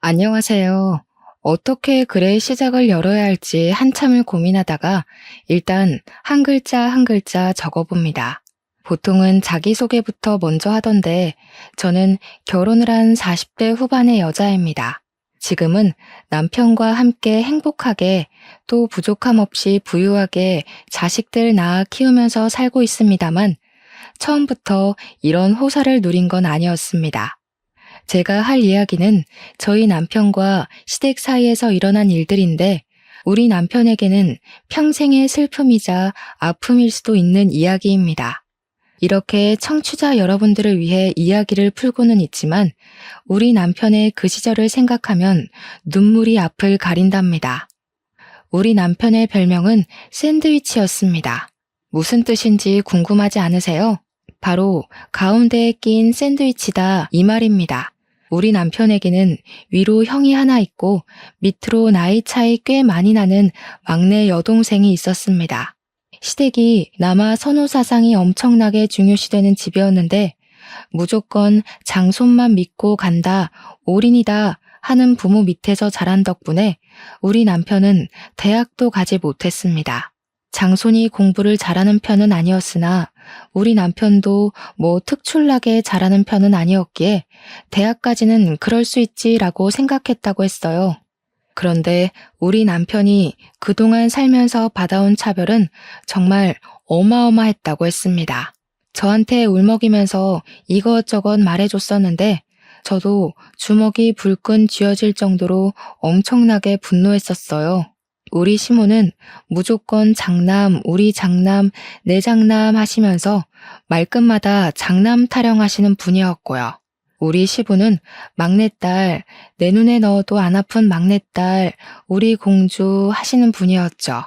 안녕하세요. 어떻게 글의 시작을 열어야 할지 한참을 고민하다가 일단 한 글자 한 글자 적어봅니다. 보통은 자기소개부터 먼저 하던데 저는 결혼을 한 40대 후반의 여자입니다. 지금은 남편과 함께 행복하게 또 부족함 없이 부유하게 자식들 낳아 키우면서 살고 있습니다만 처음부터 이런 호사를 누린 건 아니었습니다. 제가 할 이야기는 저희 남편과 시댁 사이에서 일어난 일들인데 우리 남편에게는 평생의 슬픔이자 아픔일 수도 있는 이야기입니다. 이렇게 청취자 여러분들을 위해 이야기를 풀고는 있지만 우리 남편의 그 시절을 생각하면 눈물이 앞을 가린답니다. 우리 남편의 별명은 샌드위치였습니다. 무슨 뜻인지 궁금하지 않으세요? 바로 가운데에 낀 샌드위치다 이 말입니다. 우리 남편에게는 위로 형이 하나 있고 밑으로 나이 차이 꽤 많이 나는 막내 여동생이 있었습니다. 시댁이 남아 선호 사상이 엄청나게 중요시되는 집이었는데 무조건 장손만 믿고 간다, 올인이다 하는 부모 밑에서 자란 덕분에 우리 남편은 대학도 가지 못했습니다. 장손이 공부를 잘하는 편은 아니었으나 우리 남편도 뭐 특출나게 잘하는 편은 아니었기에 대학까지는 그럴 수 있지라고 생각했다고 했어요. 그런데 우리 남편이 그동안 살면서 받아온 차별은 정말 어마어마했다고 했습니다. 저한테 울먹이면서 이것저것 말해줬었는데 저도 주먹이 불끈 쥐어질 정도로 엄청나게 분노했었어요. 우리 시모는 무조건 장남, 우리 장남, 내 장남 하시면서 말끝마다 장남 타령하시는 분이었고요. 우리 시부는 막내딸, 내 눈에 넣어도 안 아픈 막내딸, 우리 공주 하시는 분이었죠.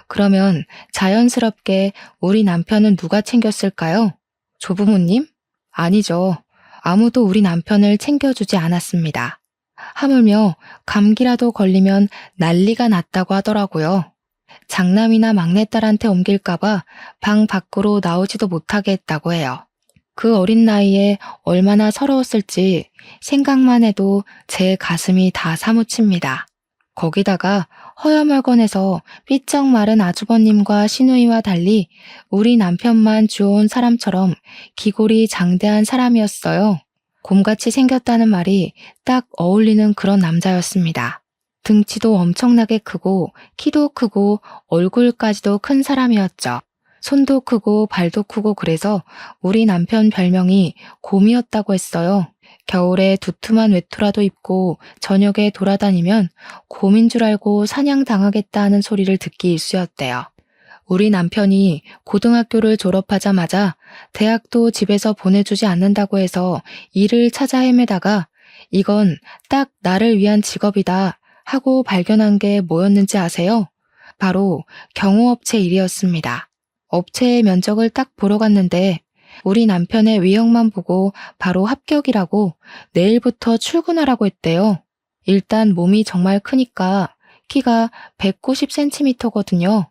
그러면 자연스럽게 우리 남편은 누가 챙겼을까요? 조부모님? 아니죠. 아무도 우리 남편을 챙겨주지 않았습니다. 하물며 감기라도 걸리면 난리가 났다고 하더라고요. 장남이나 막내딸한테 옮길까봐 방 밖으로 나오지도 못하게 했다고 해요. 그 어린 나이에 얼마나 서러웠을지 생각만 해도 제 가슴이 다 사무칩니다. 거기다가 허여멀건해서 삐쩍 마른 아주버님과 시누이와 달리 우리 남편만 주워온 사람처럼 기골이 장대한 사람이었어요. 곰같이 생겼다는 말이 딱 어울리는 그런 남자였습니다. 등치도 엄청나게 크고 키도 크고 얼굴까지도 큰 사람이었죠. 손도 크고 발도 크고 그래서 우리 남편 별명이 곰이었다고 했어요. 겨울에 두툼한 외투라도 입고 저녁에 돌아다니면 곰인 줄 알고 사냥당하겠다 하는 소리를 듣기 일쑤였대요. 우리 남편이 고등학교를 졸업하자마자 대학도 집에서 보내주지 않는다고 해서 일을 찾아 헤매다가 이건 딱 나를 위한 직업이다 하고 발견한 게 뭐였는지 아세요? 바로 경호업체 일이었습니다. 업체의 면적을 딱 보러 갔는데 우리 남편의 외형만 보고 바로 합격이라고 내일부터 출근하라고 했대요. 일단 몸이 정말 크니까 키가 190cm거든요.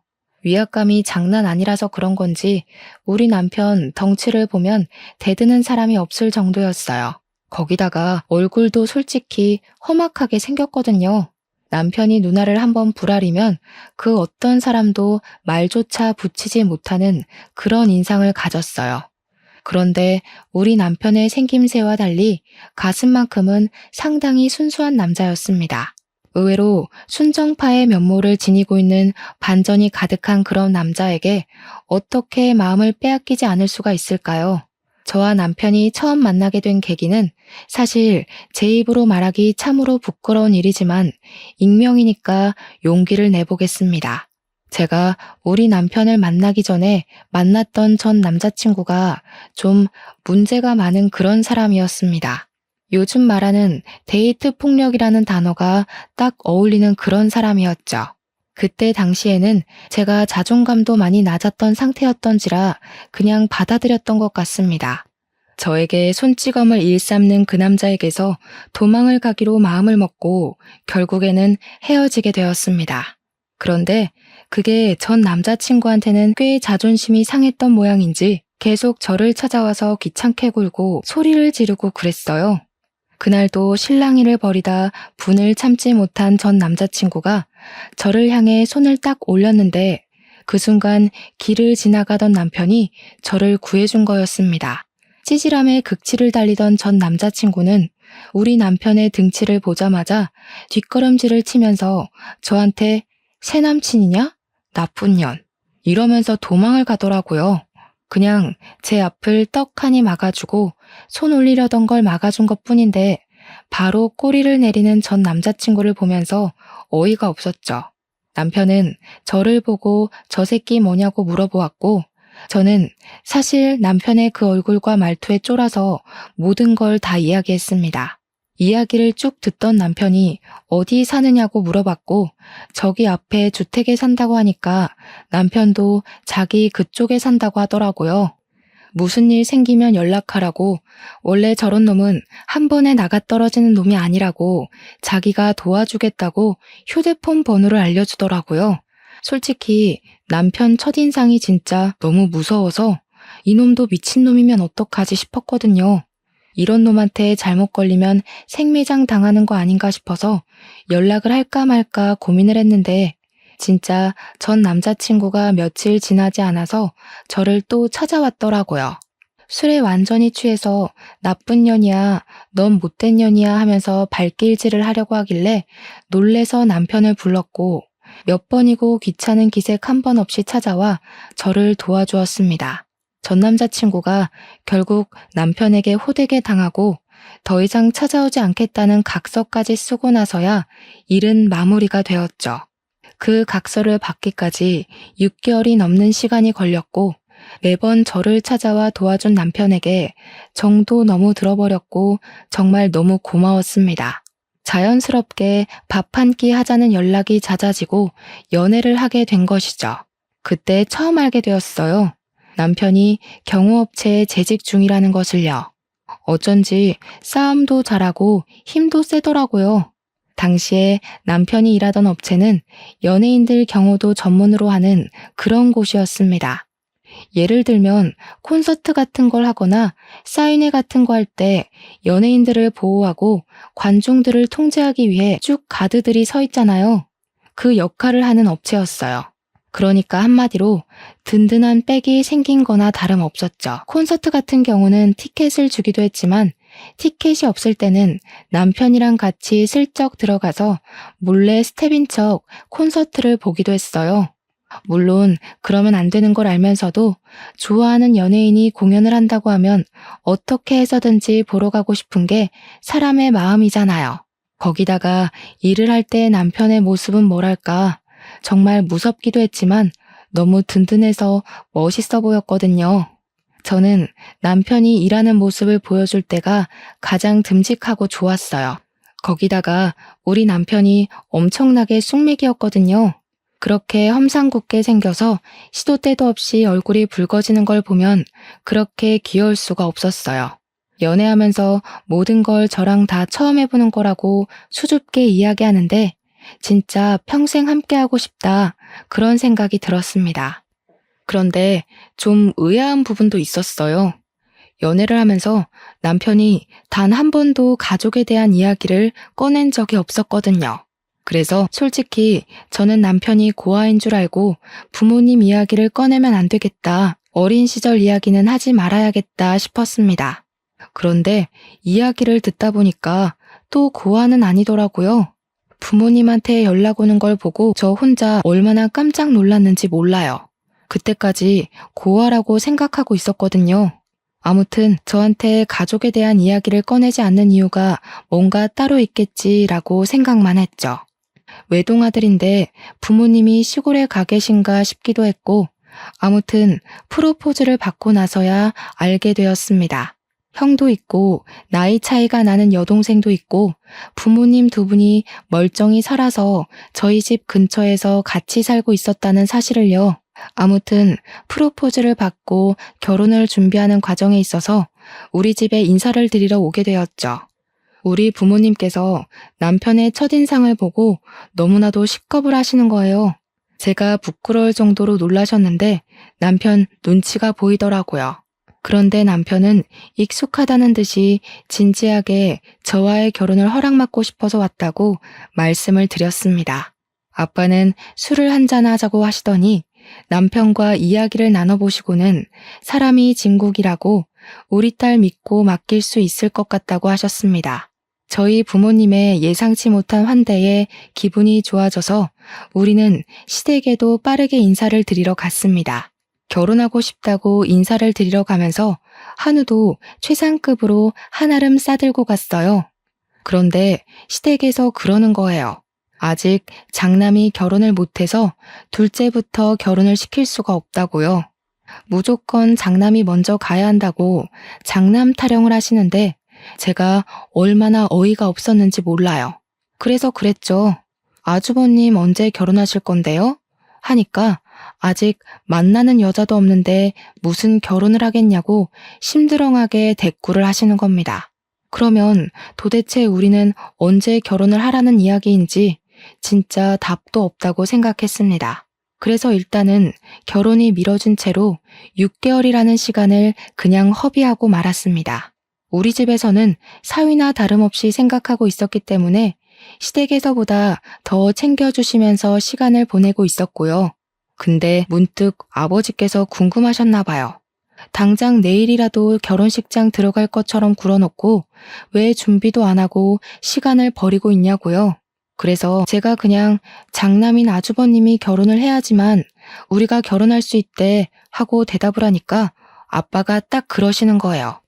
위압감이 장난 아니라서 그런 건지 우리 남편 덩치를 보면 대드는 사람이 없을 정도였어요. 거기다가 얼굴도 솔직히 험악하게 생겼거든요. 남편이 누나를 한번 부라리면 그 어떤 사람도 말조차 붙이지 못하는 그런 인상을 가졌어요. 그런데 우리 남편의 생김새와 달리 가슴만큼은 상당히 순수한 남자였습니다. 의외로 순정파의 면모를 지니고 있는 반전이 가득한 그런 남자에게 어떻게 마음을 빼앗기지 않을 수가 있을까요? 저와 남편이 처음 만나게 된 계기는 사실 제 입으로 말하기 참으로 부끄러운 일이지만 익명이니까 용기를 내보겠습니다. 제가 우리 남편을 만나기 전에 만났던 전 남자친구가 좀 문제가 많은 그런 사람이었습니다. 요즘 말하는 데이트 폭력이라는 단어가 딱 어울리는 그런 사람이었죠. 그때 당시에는 제가 자존감도 많이 낮았던 상태였던지라 그냥 받아들였던 것 같습니다. 저에게 손찌검을 일삼는 그 남자에게서 도망을 가기로 마음을 먹고 결국에는 헤어지게 되었습니다. 그런데 그게 전 남자친구한테는 꽤 자존심이 상했던 모양인지 계속 저를 찾아와서 귀찮게 굴고 소리를 지르고 그랬어요. 그날도 실랑이를 벌이다 분을 참지 못한 전 남자친구가 저를 향해 손을 딱 올렸는데 그 순간 길을 지나가던 남편이 저를 구해준 거였습니다. 찌질함에 극치를 달리던 전 남자친구는 우리 남편의 등치를 보자마자 뒷걸음질을 치면서 저한테 새 남친이냐? 나쁜 년. 이러면서 도망을 가더라고요. 그냥 제 앞을 떡하니 막아주고 손 올리려던 걸 막아준 것뿐인데 바로 꼬리를 내리는 전 남자친구를 보면서 어이가 없었죠. 남편은 저를 보고 저 새끼 뭐냐고 물어보았고 저는 사실 남편의 그 얼굴과 말투에 쫄아서 모든 걸 다 이야기했습니다. 이야기를 쭉 듣던 남편이 어디 사느냐고 물어봤고 저기 앞에 주택에 산다고 하니까 남편도 자기 그쪽에 산다고 하더라고요. 무슨 일 생기면 연락하라고, 원래 저런 놈은 한 번에 나가 떨어지는 놈이 아니라고 자기가 도와주겠다고 휴대폰 번호를 알려주더라고요. 솔직히 남편 첫인상이 진짜 너무 무서워서 이놈도 미친놈이면 어떡하지 싶었거든요. 이런 놈한테 잘못 걸리면 생매장 당하는 거 아닌가 싶어서 연락을 할까 말까 고민을 했는데 진짜 전 남자친구가 며칠 지나지 않아서 저를 또 찾아왔더라고요. 술에 완전히 취해서 나쁜 년이야, 넌 못된 년이야 하면서 발길질을 하려고 하길래 놀래서 남편을 불렀고 몇 번이고 귀찮은 기색 한 번 없이 찾아와 저를 도와주었습니다. 전 남자친구가 결국 남편에게 호되게 당하고 더 이상 찾아오지 않겠다는 각서까지 쓰고 나서야 일은 마무리가 되었죠. 그 각서를 받기까지 6개월이 넘는 시간이 걸렸고 매번 저를 찾아와 도와준 남편에게 정도 너무 들어버렸고 정말 너무 고마웠습니다. 자연스럽게 밥 한 끼 하자는 연락이 잦아지고 연애를 하게 된 것이죠. 그때 처음 알게 되었어요. 남편이 경호업체에 재직 중이라는 것을요. 어쩐지 싸움도 잘하고 힘도 세더라고요. 당시에 남편이 일하던 업체는 연예인들 경호도 전문으로 하는 그런 곳이었습니다. 예를 들면 콘서트 같은 걸 하거나 사인회 같은 거 할 때 연예인들을 보호하고 관중들을 통제하기 위해 쭉 가드들이 서 있잖아요. 그 역할을 하는 업체였어요. 그러니까 한마디로 든든한 백이 생긴 거나 다름없었죠. 콘서트 같은 경우는 티켓을 주기도 했지만 티켓이 없을 때는 남편이랑 같이 슬쩍 들어가서 몰래 스텝인 척 콘서트를 보기도 했어요. 물론 그러면 안 되는 걸 알면서도 좋아하는 연예인이 공연을 한다고 하면 어떻게 해서든지 보러 가고 싶은 게 사람의 마음이잖아요. 거기다가 일을 할 때 남편의 모습은 뭐랄까 정말 무섭기도 했지만 너무 든든해서 멋있어 보였거든요. 저는 남편이 일하는 모습을 보여줄 때가 가장 듬직하고 좋았어요. 거기다가 우리 남편이 엄청나게 쑥맥이었거든요. 그렇게 험상궂게 생겨서 시도 때도 없이 얼굴이 붉어지는 걸 보면 그렇게 귀여울 수가 없었어요. 연애하면서 모든 걸 저랑 다 처음 해보는 거라고 수줍게 이야기하는데 진짜 평생 함께하고 싶다 그런 생각이 들었습니다. 그런데 좀 의아한 부분도 있었어요. 연애를 하면서 남편이 단 한 번도 가족에 대한 이야기를 꺼낸 적이 없었거든요. 그래서 솔직히 저는 남편이 고아인 줄 알고 부모님 이야기를 꺼내면 안 되겠다, 어린 시절 이야기는 하지 말아야겠다 싶었습니다. 그런데 이야기를 듣다 보니까 또 고아는 아니더라고요. 부모님한테 연락 오는 걸 보고 저 혼자 얼마나 깜짝 놀랐는지 몰라요. 그때까지 고아라고 생각하고 있었거든요. 아무튼 저한테 가족에 대한 이야기를 꺼내지 않는 이유가 뭔가 따로 있겠지라고 생각만 했죠. 외동아들인데 부모님이 시골에 가 계신가 싶기도 했고 아무튼 프로포즈를 받고 나서야 알게 되었습니다. 형도 있고 나이 차이가 나는 여동생도 있고 부모님 두 분이 멀쩡히 살아서 저희 집 근처에서 같이 살고 있었다는 사실을요. 아무튼 프로포즈를 받고 결혼을 준비하는 과정에 있어서 우리 집에 인사를 드리러 오게 되었죠. 우리 부모님께서 남편의 첫인상을 보고 너무나도 식겁을 하시는 거예요. 제가 부끄러울 정도로 놀라셨는데 남편 눈치가 보이더라고요. 그런데 남편은 익숙하다는 듯이 진지하게 저와의 결혼을 허락받고 싶어서 왔다고 말씀을 드렸습니다. 아빠는 술을 한잔 하자고 하시더니 남편과 이야기를 나눠보시고는 사람이 진국이라고 우리 딸 믿고 맡길 수 있을 것 같다고 하셨습니다. 저희 부모님의 예상치 못한 환대에 기분이 좋아져서 우리는 시댁에도 빠르게 인사를 드리러 갔습니다. 결혼하고 싶다고 인사를 드리러 가면서 한우도 최상급으로 한아름 싸들고 갔어요. 그런데 시댁에서 그러는 거예요. 아직 장남이 결혼을 못해서 둘째부터 결혼을 시킬 수가 없다고요. 무조건 장남이 먼저 가야 한다고 장남 타령을 하시는데 제가 얼마나 어이가 없었는지 몰라요. 그래서 그랬죠. 아주버님 언제 결혼하실 건데요? 하니까 아직 만나는 여자도 없는데 무슨 결혼을 하겠냐고 심드렁하게 대꾸를 하시는 겁니다. 그러면 도대체 우리는 언제 결혼을 하라는 이야기인지 진짜 답도 없다고 생각했습니다. 그래서 일단은 결혼이 미뤄진 채로 6개월이라는 시간을 그냥 허비하고 말았습니다. 우리 집에서는 사위나 다름없이 생각하고 있었기 때문에 시댁에서보다 더 챙겨주시면서 시간을 보내고 있었고요. 근데 문득 아버지께서 궁금하셨나 봐요. 당장 내일이라도 결혼식장 들어갈 것처럼 굴어놓고 왜 준비도 안 하고 시간을 버리고 있냐고요. 그래서 제가 그냥 장남인 아주버님이 결혼을 해야지만 우리가 결혼할 수 있대 하고 대답을 하니까 아빠가 딱 그러시는 거예요.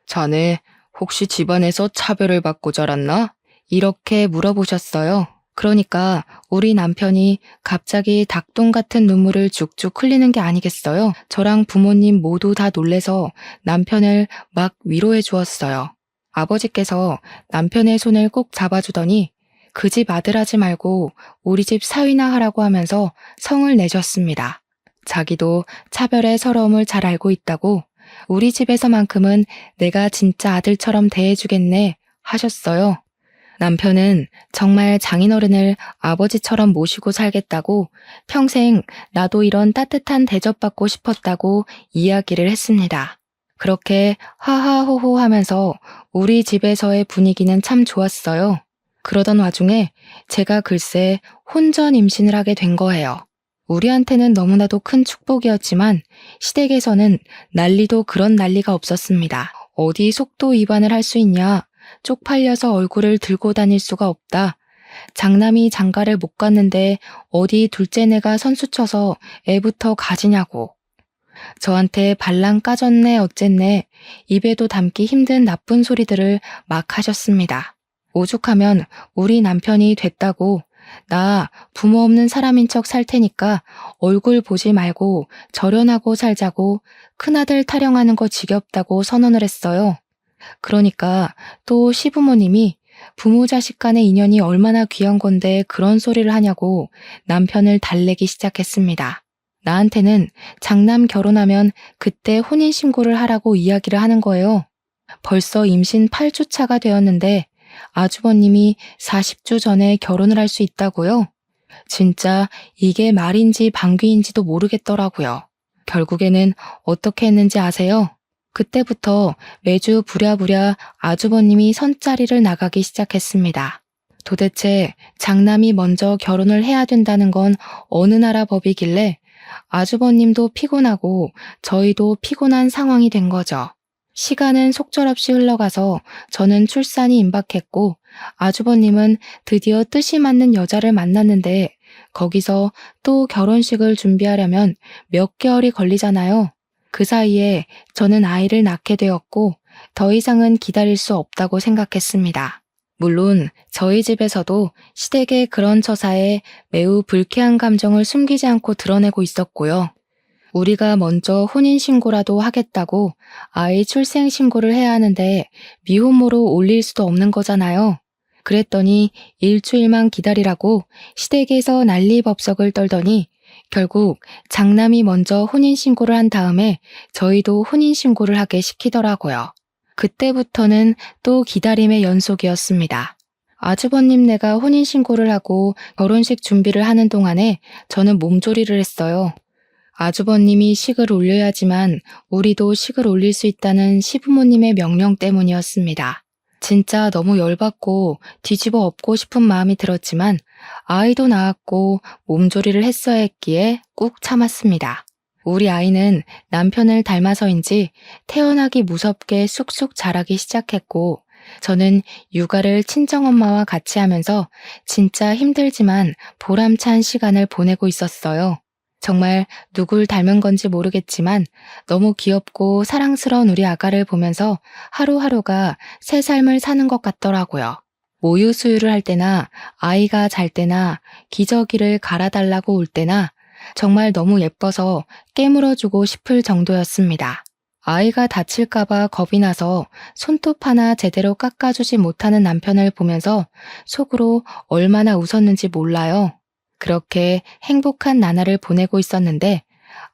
자네 혹시 집안에서 차별을 받고 자랐나? 이렇게 물어보셨어요. 그러니까 우리 남편이 갑자기 닭똥 같은 눈물을 죽죽 흘리는 게 아니겠어요? 저랑 부모님 모두 다 놀래서 남편을 막 위로해 주었어요. 아버지께서 남편의 손을 꼭 잡아주더니 그 집 아들 하지 말고 우리 집 사위나 하라고 하면서 성을 내셨습니다. 자기도 차별의 서러움을 잘 알고 있다고 우리 집에서만큼은 내가 진짜 아들처럼 대해주겠네 하셨어요. 남편은 정말 장인어른을 아버지처럼 모시고 살겠다고 평생 나도 이런 따뜻한 대접받고 싶었다고 이야기를 했습니다. 그렇게 하하호호 하면서 우리 집에서의 분위기는 참 좋았어요. 그러던 와중에 제가 글쎄 혼전 임신을 하게 된 거예요. 우리한테는 너무나도 큰 축복이었지만 시댁에서는 난리도 그런 난리가 없었습니다. 어디 속도 위반을 할 수 있냐? 쪽팔려서 얼굴을 들고 다닐 수가 없다. 장남이 장가를 못 갔는데 어디 둘째네가 선수 쳐서 애부터 가지냐고. 저한테 발랑 까졌네 어쨌네 입에도 담기 힘든 나쁜 소리들을 막 하셨습니다. 오죽하면 우리 남편이 됐다고 나 부모 없는 사람인 척 살 테니까 얼굴 보지 말고 절연하고 살자고 큰아들 타령하는 거 지겹다고 선언을 했어요. 그러니까 또 시부모님이 부모 자식 간의 인연이 얼마나 귀한 건데 그런 소리를 하냐고 남편을 달래기 시작했습니다. 나한테는 장남 결혼하면 그때 혼인신고를 하라고 이야기를 하는 거예요. 벌써 임신 8주 차가 되었는데 아주버님이 40주 전에 결혼을 할 수 있다고요? 진짜 이게 말인지 방귀인지도 모르겠더라고요. 결국에는 어떻게 했는지 아세요? 그때부터 매주 부랴부랴 아주버님이 선자리를 나가기 시작했습니다. 도대체 장남이 먼저 결혼을 해야 된다는 건 어느 나라 법이길래 아주버님도 피곤하고 저희도 피곤한 상황이 된 거죠. 시간은 속절없이 흘러가서 저는 출산이 임박했고 아주버님은 드디어 뜻이 맞는 여자를 만났는데 거기서 또 결혼식을 준비하려면 몇 개월이 걸리잖아요. 그 사이에 저는 아이를 낳게 되었고 더 이상은 기다릴 수 없다고 생각했습니다. 물론 저희 집에서도 시댁의 그런 처사에 매우 불쾌한 감정을 숨기지 않고 드러내고 있었고요. 우리가 먼저 혼인신고라도 하겠다고 아이 출생신고를 해야 하는데 미혼모로 올릴 수도 없는 거잖아요. 그랬더니 일주일만 기다리라고 시댁에서 난리법석을 떨더니 결국 장남이 먼저 혼인신고를 한 다음에 저희도 혼인신고를 하게 시키더라고요. 그때부터는 또 기다림의 연속이었습니다. 아주버님네가 혼인신고를 하고 결혼식 준비를 하는 동안에 저는 몸조리를 했어요. 아주버님이 식을 올려야지만 우리도 식을 올릴 수 있다는 시부모님의 명령 때문이었습니다. 진짜 너무 열받고 뒤집어 엎고 싶은 마음이 들었지만 아이도 낳았고 몸조리를 했어야 했기에 꾹 참았습니다. 우리 아이는 남편을 닮아서인지 태어나기 무섭게 쑥쑥 자라기 시작했고 저는 육아를 친정엄마와 같이 하면서 진짜 힘들지만 보람찬 시간을 보내고 있었어요. 정말 누굴 닮은 건지 모르겠지만 너무 귀엽고 사랑스러운 우리 아가를 보면서 하루하루가 새 삶을 사는 것 같더라고요. 모유 수유를 할 때나 아이가 잘 때나 기저귀를 갈아달라고 올 때나 정말 너무 예뻐서 깨물어주고 싶을 정도였습니다. 아이가 다칠까봐 겁이 나서 손톱 하나 제대로 깎아주지 못하는 남편을 보면서 속으로 얼마나 웃었는지 몰라요. 그렇게 행복한 나날을 보내고 있었는데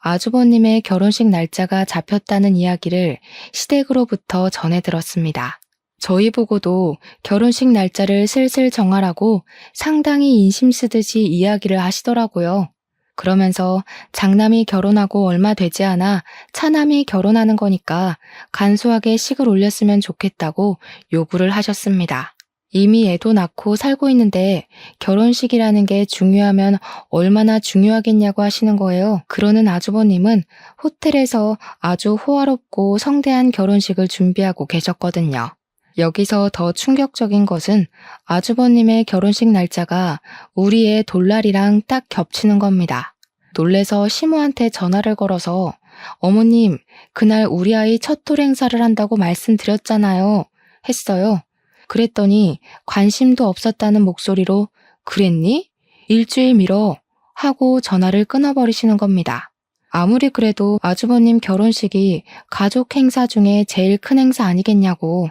아주버님의 결혼식 날짜가 잡혔다는 이야기를 시댁으로부터 전해 들었습니다. 저희 보고도 결혼식 날짜를 슬슬 정하라고 상당히 인심 쓰듯이 이야기를 하시더라고요. 그러면서 장남이 결혼하고 얼마 되지 않아 차남이 결혼하는 거니까 간소하게 식을 올렸으면 좋겠다고 요구를 하셨습니다. 이미 애도 낳고 살고 있는데 결혼식이라는 게 중요하면 얼마나 중요하겠냐고 하시는 거예요. 그러는 아주버님은 호텔에서 아주 호화롭고 성대한 결혼식을 준비하고 계셨거든요. 여기서 더 충격적인 것은 아주버님의 결혼식 날짜가 우리 애 돌날이랑 딱 겹치는 겁니다. 놀래서 시모한테 전화를 걸어서 어머님, 그날 우리 아이 첫 돌 행사를 한다고 말씀드렸잖아요. 했어요. 그랬더니 관심도 없었다는 목소리로 그랬니? 일주일 미뤄 하고 전화를 끊어버리시는 겁니다. 아무리 그래도 아주버님 결혼식이 가족 행사 중에 제일 큰 행사 아니겠냐고.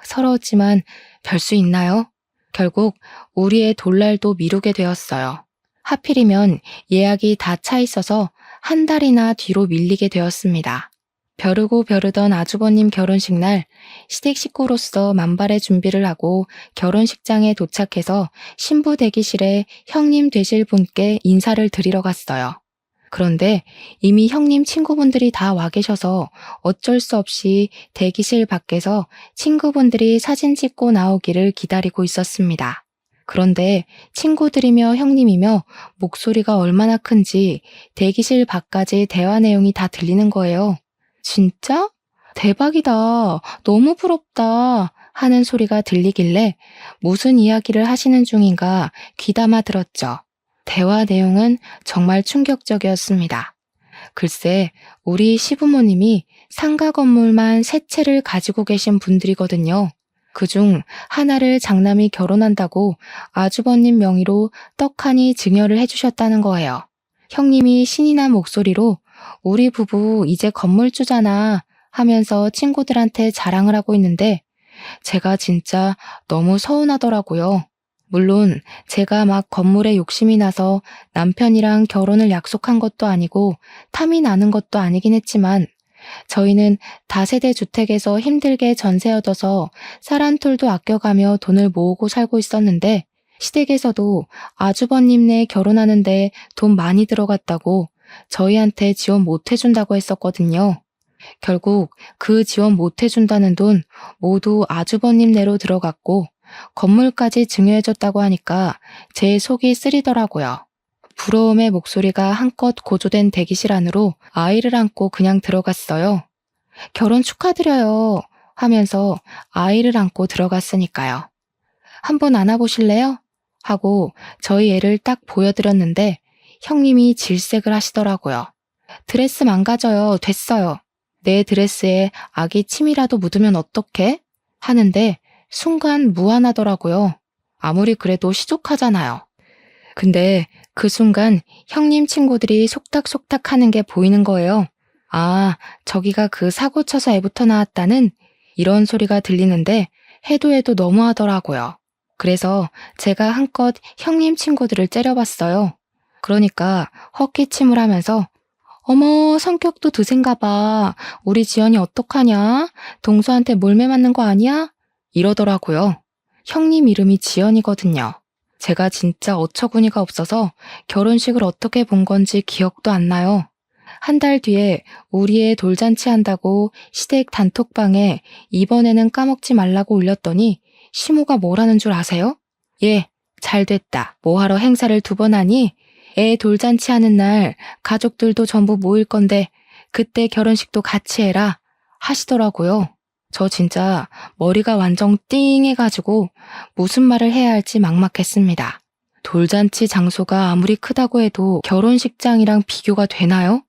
서러웠지만 별 수 있나요? 결국 우리의 돌날도 미루게 되었어요. 하필이면 예약이 다 차 있어서 한 달이나 뒤로 밀리게 되었습니다. 벼르고 벼르던 아주버님 결혼식 날 시댁 식구로서 만발의 준비를 하고 결혼식장에 도착해서 신부 대기실에 형님 되실 분께 인사를 드리러 갔어요. 그런데 이미 형님 친구분들이 다 와 계셔서 어쩔 수 없이 대기실 밖에서 친구분들이 사진 찍고 나오기를 기다리고 있었습니다. 그런데 친구들이며 형님이며 목소리가 얼마나 큰지 대기실 밖까지 대화 내용이 다 들리는 거예요. 진짜? 대박이다. 너무 부럽다. 하는 소리가 들리길래 무슨 이야기를 하시는 중인가 귀담아 들었죠. 대화 내용은 정말 충격적이었습니다. 글쎄, 우리 시부모님이 상가 건물만 세 채를 가지고 계신 분들이거든요. 그중 하나를 장남이 결혼한다고 아주버님 명의로 떡하니 증여를 해주셨다는 거예요. 형님이 신이 난 목소리로 우리 부부 이제 건물주잖아 하면서 친구들한테 자랑을 하고 있는데 제가 진짜 너무 서운하더라고요. 물론 제가 막 건물에 욕심이 나서 남편이랑 결혼을 약속한 것도 아니고 탐이 나는 것도 아니긴 했지만 저희는 다세대 주택에서 힘들게 전세 얻어서 쌀 한 톨도 아껴가며 돈을 모으고 살고 있었는데 시댁에서도 아주버님네 결혼하는데 돈 많이 들어갔다고 저희한테 지원 못 해준다고 했었거든요. 결국 그 지원 못 해준다는 돈 모두 아주버님네로 들어갔고 건물까지 증여해줬다고 하니까 제 속이 쓰리더라고요. 부러움의 목소리가 한껏 고조된 대기실 안으로 아이를 안고 그냥 들어갔어요. 결혼 축하드려요 하면서 아이를 안고 들어갔으니까요. 한번 안아보실래요? 하고 저희 애를 딱 보여드렸는데 형님이 질색을 하시더라고요. 드레스 망가져요. 됐어요. 내 드레스에 아기 침이라도 묻으면 어떡해? 하는데 순간 무안하더라고요. 아무리 그래도 시족하잖아요. 근데 그 순간 형님 친구들이 속닥속닥 하는 게 보이는 거예요. 아, 저기가 그 사고 쳐서 애부터 나왔다는 이런 소리가 들리는데 해도 해도 너무하더라고요. 그래서 제가 한껏 형님 친구들을 째려봤어요. 그러니까 헛기침을 하면서 어머, 성격도 드센가 봐. 우리 지연이 어떡하냐? 동서한테 몰매 맞는 거 아니야? 이러더라고요. 형님 이름이 지연이거든요. 제가 진짜 어처구니가 없어서 결혼식을 어떻게 본 건지 기억도 안 나요. 한 달 뒤에 우리 애 돌잔치 한다고 시댁 단톡방에 이번에는 까먹지 말라고 올렸더니 시모가 뭐라는 줄 아세요? 예, 잘됐다. 뭐하러 행사를 2번 하니? 애 돌잔치 하는 날 가족들도 전부 모일 건데 그때 결혼식도 같이 해라 하시더라고요. 저 진짜 머리가 완전 띵해가지고 무슨 말을 해야 할지 막막했습니다. 돌잔치 장소가 아무리 크다고 해도 결혼식장이랑 비교가 되나요?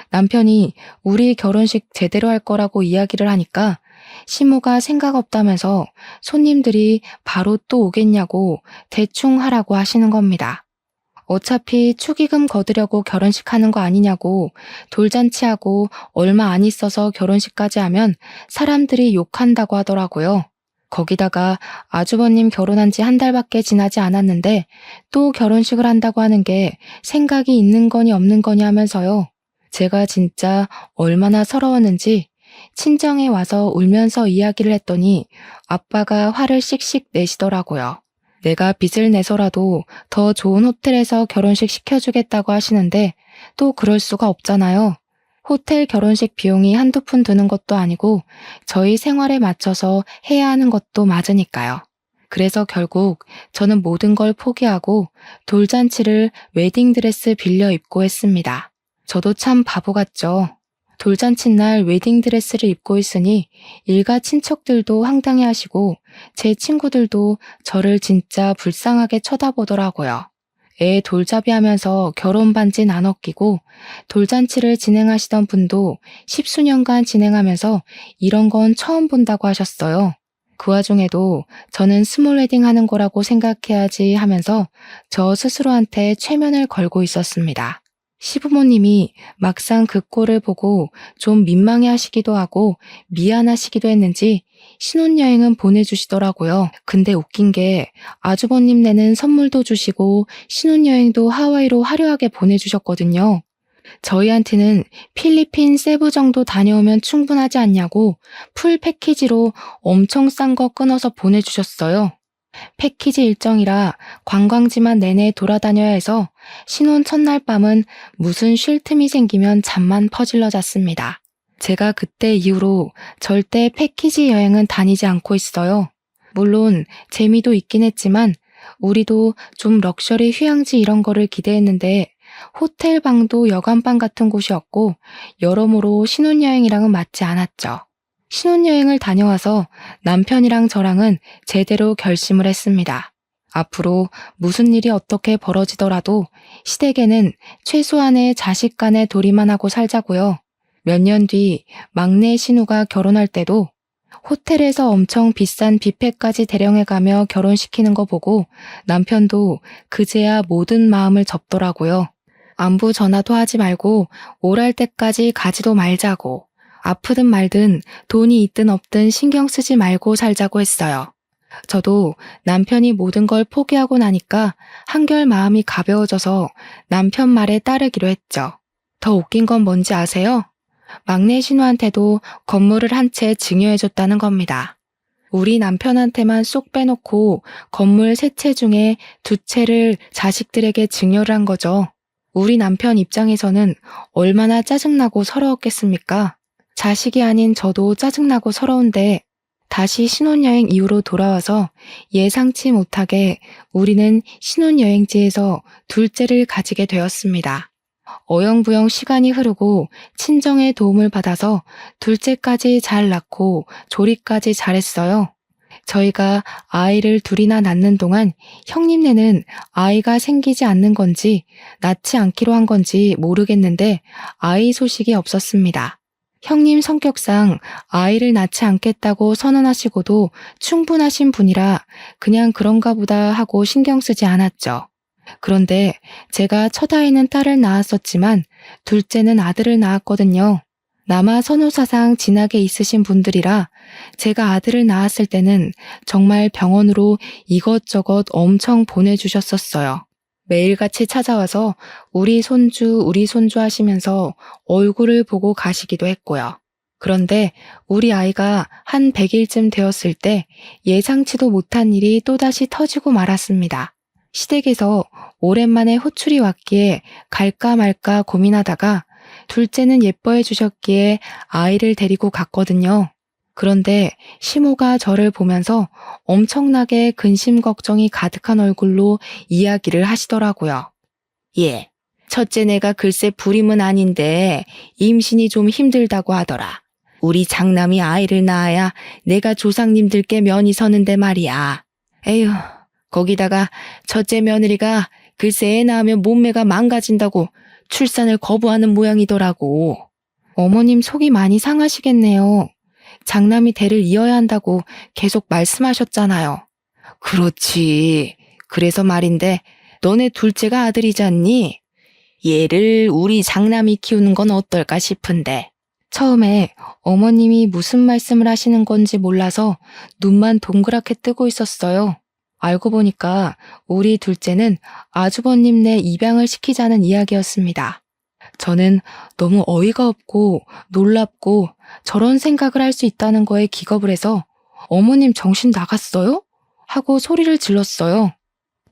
남편이 우리 결혼식 제대로 할 거라고 이야기를 하니까 시모가 생각 없다면서 손님들이 바로 또 오겠냐고 대충 하라고 하시는 겁니다. 어차피 축의금 거두려고 결혼식 하는 거 아니냐고 돌잔치하고 얼마 안 있어서 결혼식까지 하면 사람들이 욕한다고 하더라고요. 거기다가 아주버님 결혼한 지 1달밖에 지나지 않았는데 또 결혼식을 한다고 하는 게 생각이 있는 거니 없는 거니 하면서요. 제가 진짜 얼마나 서러웠는지 친정에 와서 울면서 이야기를 했더니 아빠가 화를 씩씩 내시더라고요. 내가 빚을 내서라도 더 좋은 호텔에서 결혼식 시켜주겠다고 하시는데 또 그럴 수가 없잖아요. 호텔 결혼식 비용이 한두 푼 드는 것도 아니고 저희 생활에 맞춰서 해야 하는 것도 맞으니까요. 그래서 결국 저는 모든 걸 포기하고 돌잔치를 웨딩드레스 빌려 입고 했습니다. 저도 참 바보 같죠. 돌잔치 날 웨딩드레스를 입고 있으니 일가 친척들도 황당해 하시고 제 친구들도 저를 진짜 불쌍하게 쳐다보더라고요. 애 돌잡이 하면서 결혼 반지 나눠 끼고 돌잔치를 진행하시던 분도 10수년간 진행하면서 이런 건 처음 본다고 하셨어요. 그 와중에도 저는 스몰 웨딩 하는 거라고 생각해야지 하면서 저 스스로한테 최면을 걸고 있었습니다. 시부모님이 막상 그 꼴을 보고 좀 민망해 하시기도 하고 미안하시기도 했는지 신혼여행은 보내주시더라고요. 근데 웃긴 게 아주버님네는 선물도 주시고 신혼여행도 하와이로 화려하게 보내주셨거든요. 저희한테는 필리핀 세부 정도 다녀오면 충분하지 않냐고 풀 패키지로 엄청 싼 거 끊어서 보내주셨어요. 패키지 일정이라 관광지만 내내 돌아다녀야 해서 신혼 첫날 밤은 무슨 쉴 틈이 생기면 잠만 퍼질러 잤습니다. 제가 그때 이후로 절대 패키지 여행은 다니지 않고 있어요. 물론 재미도 있긴 했지만 우리도 좀 럭셔리 휴양지 이런 거를 기대했는데 호텔 방도 여관방 같은 곳이었고 여러모로 신혼여행이랑은 맞지 않았죠. 신혼여행을 다녀와서 남편이랑 저랑은 제대로 결심을 했습니다. 앞으로 무슨 일이 어떻게 벌어지더라도 시댁에는 최소한의 자식 간의 도리만 하고 살자고요. 몇 년 뒤 막내 신우가 결혼할 때도 호텔에서 엄청 비싼 뷔페까지 대령해가며 결혼시키는 거 보고 남편도 그제야 모든 마음을 접더라고요. 안부 전화도 하지 말고 오랄 때까지 가지도 말자고. 아프든 말든 돈이 있든 없든 신경 쓰지 말고 살자고 했어요. 저도 남편이 모든 걸 포기하고 나니까 한결 마음이 가벼워져서 남편 말에 따르기로 했죠. 더 웃긴 건 뭔지 아세요? 막내 신우한테도 건물을 한 채 증여해줬다는 겁니다. 우리 남편한테만 쏙 빼놓고 건물 3채 중에 2채를 자식들에게 증여를 한 거죠. 우리 남편 입장에서는 얼마나 짜증나고 서러웠겠습니까? 자식이 아닌 저도 짜증나고 서러운데 다시 신혼여행 이후로 돌아와서 예상치 못하게 우리는 신혼여행지에서 둘째를 가지게 되었습니다. 어영부영 시간이 흐르고 친정의 도움을 받아서 둘째까지 잘 낳고 조리까지 잘했어요. 저희가 아이를 2이나 낳는 동안 형님네는 아이가 생기지 않는 건지 낳지 않기로 한 건지 모르겠는데 아이 소식이 없었습니다. 형님 성격상 아이를 낳지 않겠다고 선언하시고도 충분하신 분이라 그냥 그런가 보다 하고 신경 쓰지 않았죠. 그런데 제가 첫 아이는 딸을 낳았었지만 둘째는 아들을 낳았거든요. 남아 선호사상 진하게 있으신 분들이라 제가 아들을 낳았을 때는 정말 병원으로 이것저것 엄청 보내주셨었어요. 매일같이 찾아와서 우리 손주 하시면서 얼굴을 보고 가시기도 했고요. 그런데 우리 아이가 한 100일쯤 되었을 때 예상치도 못한 일이 또다시 터지고 말았습니다. 시댁에서 오랜만에 호출이 왔기에 갈까 말까 고민하다가 둘째는 예뻐해 주셨기에 아이를 데리고 갔거든요. 그런데 시모가 저를 보면서 엄청나게 근심 걱정이 가득한 얼굴로 이야기를 하시더라고요. 예, 첫째 내가 글쎄 불임은 아닌데 임신이 좀 힘들다고 하더라. 우리 장남이 아이를 낳아야 내가 조상님들께 면이 서는데 말이야. 에휴, 거기다가 첫째 며느리가 글쎄 애 낳으면 몸매가 망가진다고 출산을 거부하는 모양이더라고. 어머님 속이 많이 상하시겠네요. 장남이 대를 이어야 한다고 계속 말씀하셨잖아요. 그렇지. 그래서 말인데 너네 둘째가 아들이잖니? 얘를 우리 장남이 키우는 건 어떨까 싶은데. 처음에 어머님이 무슨 말씀을 하시는 건지 몰라서 눈만 동그랗게 뜨고 있었어요. 알고 보니까 우리 둘째는 아주버님네 입양을 시키자는 이야기였습니다. 저는 너무 어이가 없고 놀랍고 저런 생각을 할 수 있다는 거에 기겁을 해서 어머님 정신 나갔어요? 하고 소리를 질렀어요.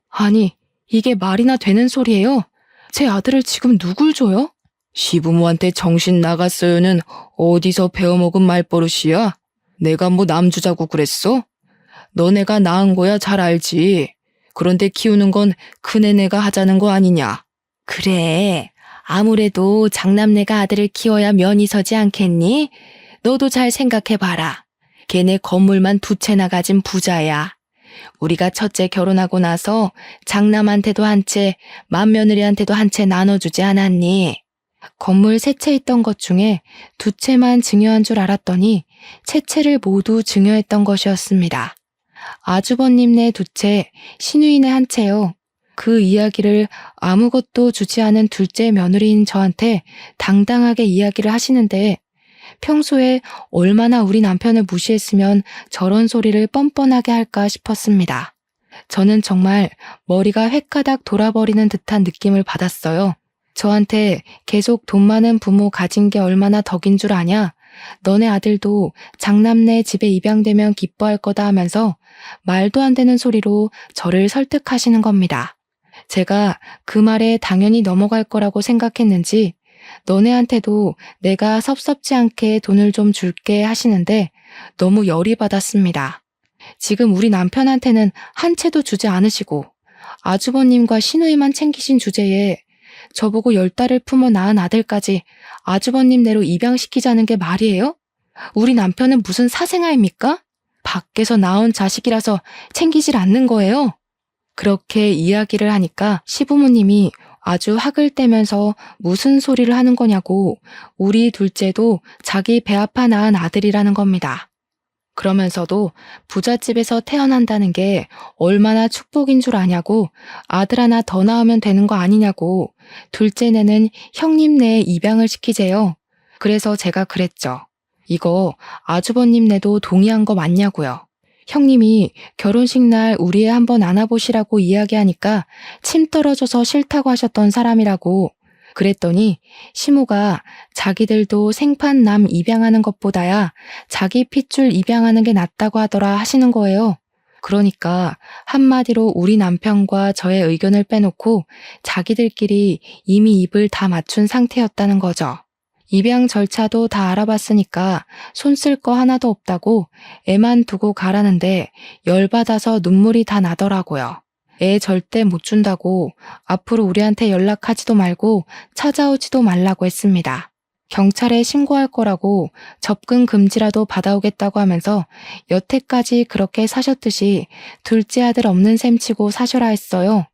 아니, 이게 말이나 되는 소리예요? 제 아들을 지금 누굴 줘요? 시부모한테 정신 나갔어요는 어디서 배워먹은 말버릇이야? 내가 뭐 남주자고 그랬어? 너네가 낳은 거야 잘 알지. 그런데 키우는 건 큰애네가 하자는 거 아니냐? 그래, 아무래도 장남네가 아들을 키워야 면이 서지 않겠니? 너도 잘 생각해봐라. 걔네 건물만 2채나 가진 부자야. 우리가 첫째 결혼하고 나서 장남한테도 한 채, 맏며느리한테도 한 채 나눠주지 않았니? 건물 3채 있던 것 중에 2채만 증여한 줄 알았더니 채채를 모두 증여했던 것이었습니다. 아주버님네 2채, 시누이네 1채요. 그 이야기를 아무것도 주지 않은 둘째 며느리인 저한테 당당하게 이야기를 하시는데 평소에 얼마나 우리 남편을 무시했으면 저런 소리를 뻔뻔하게 할까 싶었습니다. 저는 정말 머리가 획가닥 돌아버리는 듯한 느낌을 받았어요. 저한테 계속 돈 많은 부모 가진 게 얼마나 덕인 줄 아냐? 너네 아들도 장남네 집에 입양되면 기뻐할 거다 하면서 말도 안 되는 소리로 저를 설득하시는 겁니다. 제가 그 말에 당연히 넘어갈 거라고 생각했는지 너네한테도 내가 섭섭지 않게 돈을 좀 줄게 하시는데 너무 열이 받았습니다. 지금 우리 남편한테는 한 채도 주지 않으시고 아주버님과 시누이만 챙기신 주제에 저보고 10달을 품어 낳은 아들까지 아주버님네로 입양시키자는 게 말이에요? 우리 남편은 무슨 사생아입니까? 밖에서 나온 자식이라서 챙기질 않는 거예요? 그렇게 이야기를 하니까 시부모님이 아주 학을 떼면서 무슨 소리를 하는 거냐고 우리 둘째도 자기 배 아파 낳은 아들이라는 겁니다. 그러면서도 부잣집에서 태어난다는 게 얼마나 축복인 줄 아냐고 아들 하나 더 낳으면 되는 거 아니냐고 둘째네는 형님네에 입양을 시키재요. 그래서 제가 그랬죠. 이거 아주버님네도 동의한 거 맞냐고요. 형님이 결혼식 날 우리 애 한번 안아보시라고 이야기하니까 침 떨어져서 싫다고 하셨던 사람이라고. 그랬더니 시모가 자기들도 생판 남 입양하는 것보다야 자기 핏줄 입양하는 게 낫다고 하더라 하시는 거예요. 그러니까 한마디로 우리 남편과 저의 의견을 빼놓고 자기들끼리 이미 입을 다 맞춘 상태였다는 거죠. 입양 절차도 다 알아봤으니까 손 쓸 거 하나도 없다고 애만 두고 가라는데 열받아서 눈물이 다 나더라고요. 애 절대 못 준다고 앞으로 우리한테 연락하지도 말고 찾아오지도 말라고 했습니다. 경찰에 신고할 거라고 접근 금지라도 받아오겠다고 하면서 여태까지 그렇게 사셨듯이 둘째 아들 없는 셈 치고 사셔라 했어요.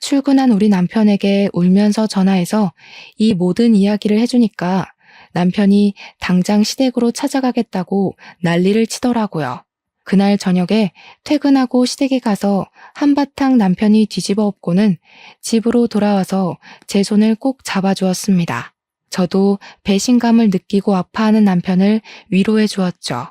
출근한 우리 남편에게 울면서 전화해서 이 모든 이야기를 해주니까 남편이 당장 시댁으로 찾아가겠다고 난리를 치더라고요. 그날 저녁에 퇴근하고 시댁에 가서 한바탕 남편이 뒤집어 엎고는 집으로 돌아와서 제 손을 꼭 잡아주었습니다. 저도 배신감을 느끼고 아파하는 남편을 위로해 주었죠.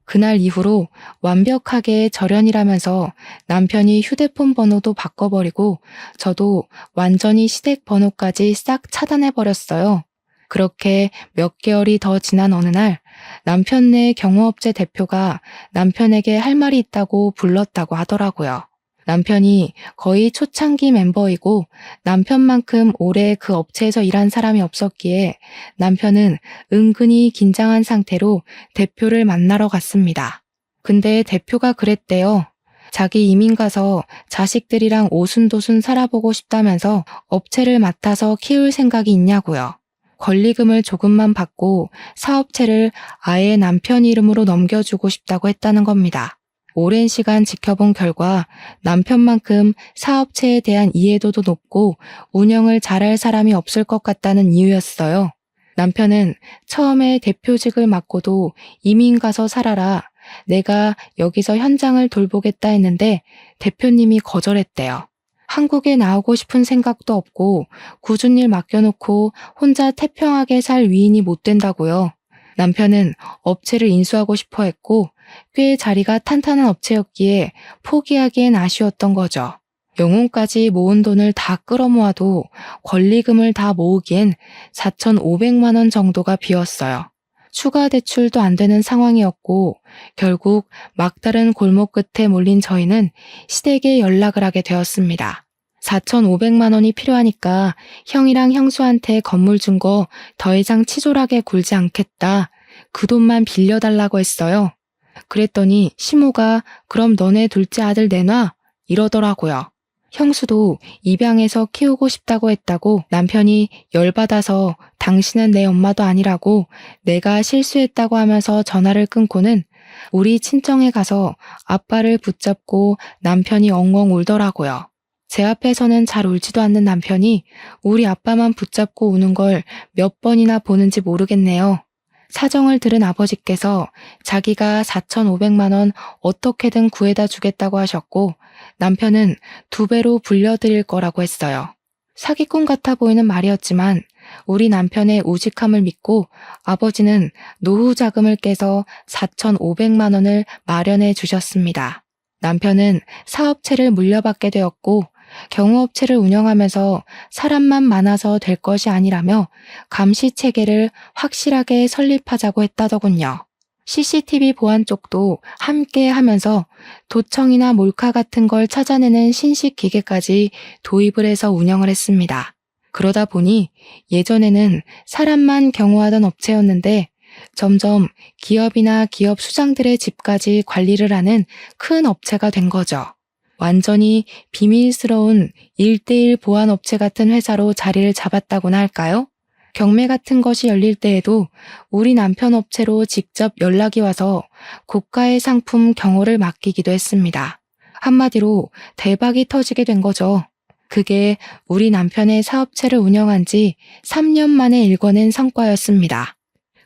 그날 이후로 완벽하게 절연이라면서 남편이 휴대폰 번호도 바꿔버리고 저도 완전히 시댁 번호까지 싹 차단해버렸어요. 그렇게 몇 개월이 더 지난 어느 날 남편네 경호업체 대표가 남편에게 할 말이 있다고 불렀다고 하더라고요. 남편이 거의 초창기 멤버이고 남편만큼 오래 그 업체에서 일한 사람이 없었기에 남편은 은근히 긴장한 상태로 대표를 만나러 갔습니다. 근데 대표가 그랬대요. 자기 이민 가서 자식들이랑 오순도순 살아보고 싶다면서 업체를 맡아서 키울 생각이 있냐고요. 권리금을 조금만 받고 사업체를 아예 남편 이름으로 넘겨주고 싶다고 했다는 겁니다. 오랜 시간 지켜본 결과 남편만큼 사업체에 대한 이해도도 높고 운영을 잘할 사람이 없을 것 같다는 이유였어요. 남편은 처음에 대표직을 맡고도 이민 가서 살아라. 내가 여기서 현장을 돌보겠다 했는데 대표님이 거절했대요. 한국에 나오고 싶은 생각도 없고 굳은 일 맡겨놓고 혼자 태평하게 살 위인이 못 된다고요. 남편은 업체를 인수하고 싶어 했고 꽤 자리가 탄탄한 업체였기에 포기하기엔 아쉬웠던 거죠. 영혼까지 모은 돈을 다 끌어모아도 권리금을 다 모으기엔 4,500만 원 정도가 비었어요. 추가 대출도 안 되는 상황이었고 결국 막다른 골목 끝에 몰린 저희는 시댁에 연락을 하게 되었습니다. 4,500만 원이 필요하니까 형이랑 형수한테 건물 준 거 더 이상 치졸하게 굴지 않겠다. 그 돈만 빌려달라고 했어요. 그랬더니 시모가 그럼 너네 둘째 아들 내놔 이러더라고요. 형수도 입양해서 키우고 싶다고 했다고 남편이 열받아서 당신은 내 엄마도 아니라고 내가 실수했다고 하면서 전화를 끊고는 우리 친정에 가서 아빠를 붙잡고 남편이 엉엉 울더라고요. 제 앞에서는 잘 울지도 않는 남편이 우리 아빠만 붙잡고 우는 걸 몇 번이나 보는지 모르겠네요. 사정을 들은 아버지께서 자기가 4,500만 원 어떻게든 구해다 주겠다고 하셨고 남편은 2배로 불려드릴 거라고 했어요. 사기꾼 같아 보이는 말이었지만 우리 남편의 우직함을 믿고 아버지는 노후 자금을 깨서 4,500만 원을 마련해 주셨습니다. 남편은 사업체를 물려받게 되었고 경호업체를 운영하면서 사람만 많아서 될 것이 아니라며 감시체계를 확실하게 설립하자고 했다더군요. CCTV 보안 쪽도 함께 하면서 도청이나 몰카 같은 걸 찾아내는 신식 기계까지 도입을 해서 운영을 했습니다. 그러다 보니 예전에는 사람만 경호하던 업체였는데 점점 기업이나 기업 수장들의 집까지 관리를 하는 큰 업체가 된 거죠. 완전히 비밀스러운 1:1 보안업체 같은 회사로 자리를 잡았다고나 할까요? 경매 같은 것이 열릴 때에도 우리 남편 업체로 직접 연락이 와서 고가의 상품 경호를 맡기기도 했습니다. 한마디로 대박이 터지게 된 거죠. 그게 우리 남편의 사업체를 운영한 지 3년 만에 일궈낸 성과였습니다.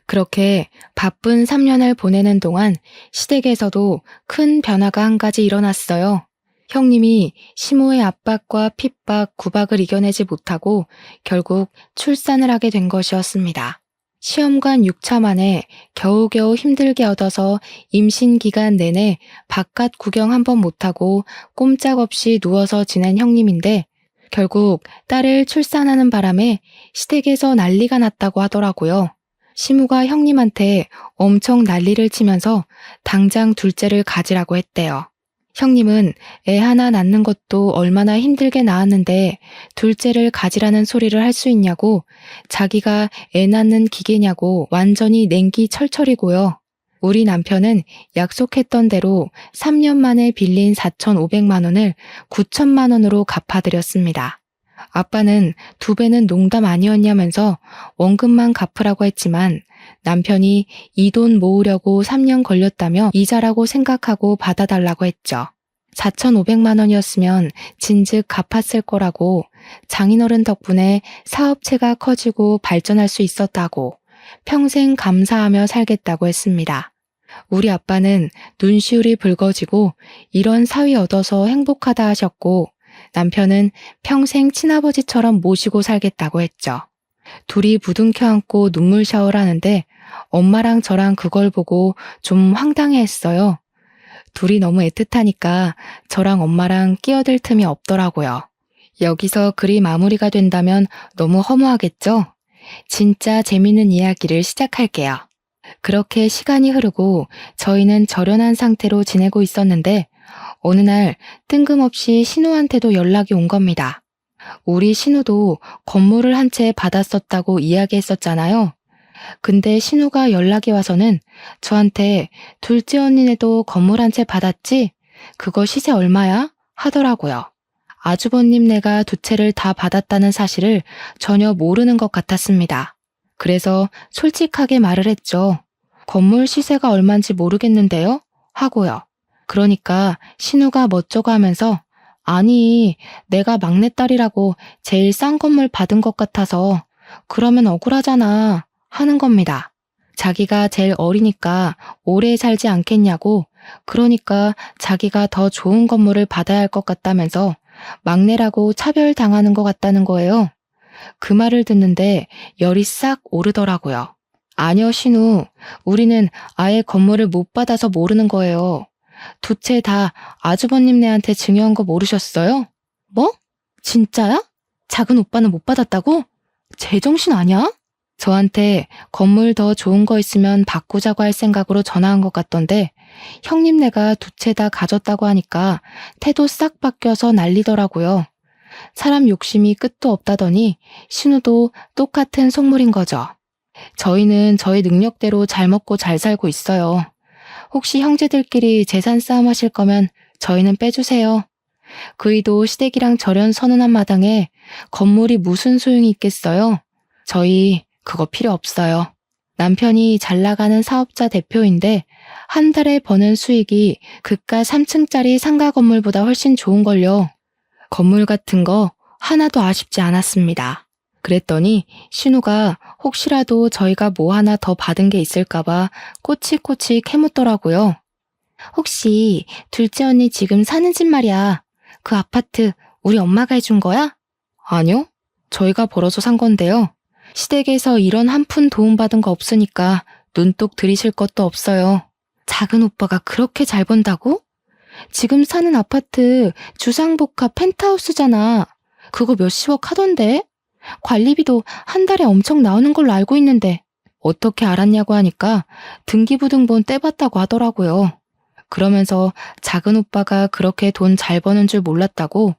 그렇게 바쁜 3년을 보내는 동안 시댁에서도 큰 변화가 한 가지 일어났어요. 형님이 시모의 압박과 핍박, 구박을 이겨내지 못하고 결국 출산을 하게 된 것이었습니다. 시험관 6차 만에 겨우겨우 힘들게 얻어서 임신 기간 내내 바깥 구경 한 번 못하고 꼼짝없이 누워서 지낸 형님인데 결국 딸을 출산하는 바람에 시댁에서 난리가 났다고 하더라고요. 시모가 형님한테 엄청 난리를 치면서 당장 둘째를 가지라고 했대요. 형님은 애 하나 낳는 것도 얼마나 힘들게 낳았는데 둘째를 가지라는 소리를 할 수 있냐고 자기가 애 낳는 기계냐고 완전히 냉기 철철이고요. 우리 남편은 약속했던 대로 3년 만에 빌린 4,500만 원을 9천만 원으로 갚아드렸습니다. 아빠는 2배는 농담 아니었냐면서 원금만 갚으라고 했지만 남편이 이 돈 모으려고 3년 걸렸다며 이자라고 생각하고 받아달라고 했죠. 4,500만 원이었으면 진즉 갚았을 거라고 장인어른 덕분에 사업체가 커지고 발전할 수 있었다고 평생 감사하며 살겠다고 했습니다. 우리 아빠는 눈시울이 붉어지고 이런 사위 얻어서 행복하다 하셨고 남편은 평생 친아버지처럼 모시고 살겠다고 했죠. 둘이 부둥켜 안고 눈물 샤워를 하는데 엄마랑 저랑 그걸 보고 좀 황당해했어요. 둘이 너무 애틋하니까 저랑 엄마랑 끼어들 틈이 없더라고요. 여기서 글이 마무리가 된다면 너무 허무하겠죠? 진짜 재밌는 이야기를 시작할게요. 그렇게 시간이 흐르고 저희는 절연한 상태로 지내고 있었는데 어느 날 뜬금없이 신우한테도 연락이 온 겁니다. 우리 신우도 건물을 한 채 받았었다고 이야기했었잖아요. 근데 신우가 연락이 와서는 저한테 둘째 언니네도 건물 한 채 받았지? 그거 시세 얼마야? 하더라고요. 아주버님네가 두 채를 다 받았다는 사실을 전혀 모르는 것 같았습니다. 그래서 솔직하게 말을 했죠. 건물 시세가 얼만지 모르겠는데요? 하고요. 그러니까 신우가 멋쩍어 하면서 아니, 내가 막내딸이라고 제일 싼 건물 받은 것 같아서 그러면 억울하잖아 하는 겁니다. 자기가 제일 어리니까 오래 살지 않겠냐고, 그러니까 자기가 더 좋은 건물을 받아야 할 것 같다면서 막내라고 차별당하는 것 같다는 거예요. 그 말을 듣는데 열이 싹 오르더라고요. 아니요, 신우. 우리는 아예 건물을 못 받아서 모르는 거예요. 두 채 다 아주버님네한테 증여한 거 모르셨어요? 뭐? 진짜야? 작은 오빠는 못 받았다고? 제정신 아니야? 저한테 건물 더 좋은 거 있으면 바꾸자고 할 생각으로 전화한 것 같던데 형님네가 두 채 다 가졌다고 하니까 태도 싹 바뀌어서 난리더라고요. 사람 욕심이 끝도 없다더니 신우도 똑같은 속물인 거죠. 저희는 저희 능력대로 잘 먹고 잘 살고 있어요. 혹시 형제들끼리 재산 싸움 하실 거면 저희는 빼주세요. 그이도 시댁이랑 절연 선언한 마당에 건물이 무슨 소용이 있겠어요? 저희 그거 필요 없어요. 남편이 잘 나가는 사업자 대표인데 한 달에 버는 수익이 그깟 3층짜리 상가 건물보다 훨씬 좋은걸요. 건물 같은 거 하나도 아쉽지 않았습니다. 그랬더니 신우가 혹시라도 저희가 뭐 하나 더 받은 게 있을까봐 꼬치꼬치 캐묻더라고요. 혹시 둘째 언니 지금 사는 집 말이야. 그 아파트 우리 엄마가 해준 거야? 아니요. 저희가 벌어서 산 건데요. 시댁에서 이런 한 푼 도움받은 거 없으니까 눈독 들이실 것도 없어요. 작은 오빠가 그렇게 잘 번다고? 지금 사는 아파트 주상복합 펜트하우스잖아. 그거 몇십억 하던데? 관리비도 한 달에 엄청 나오는 걸로 알고 있는데 어떻게 알았냐고 하니까 등기부등본 떼봤다고 하더라고요. 그러면서 작은 오빠가 그렇게 돈 잘 버는 줄 몰랐다고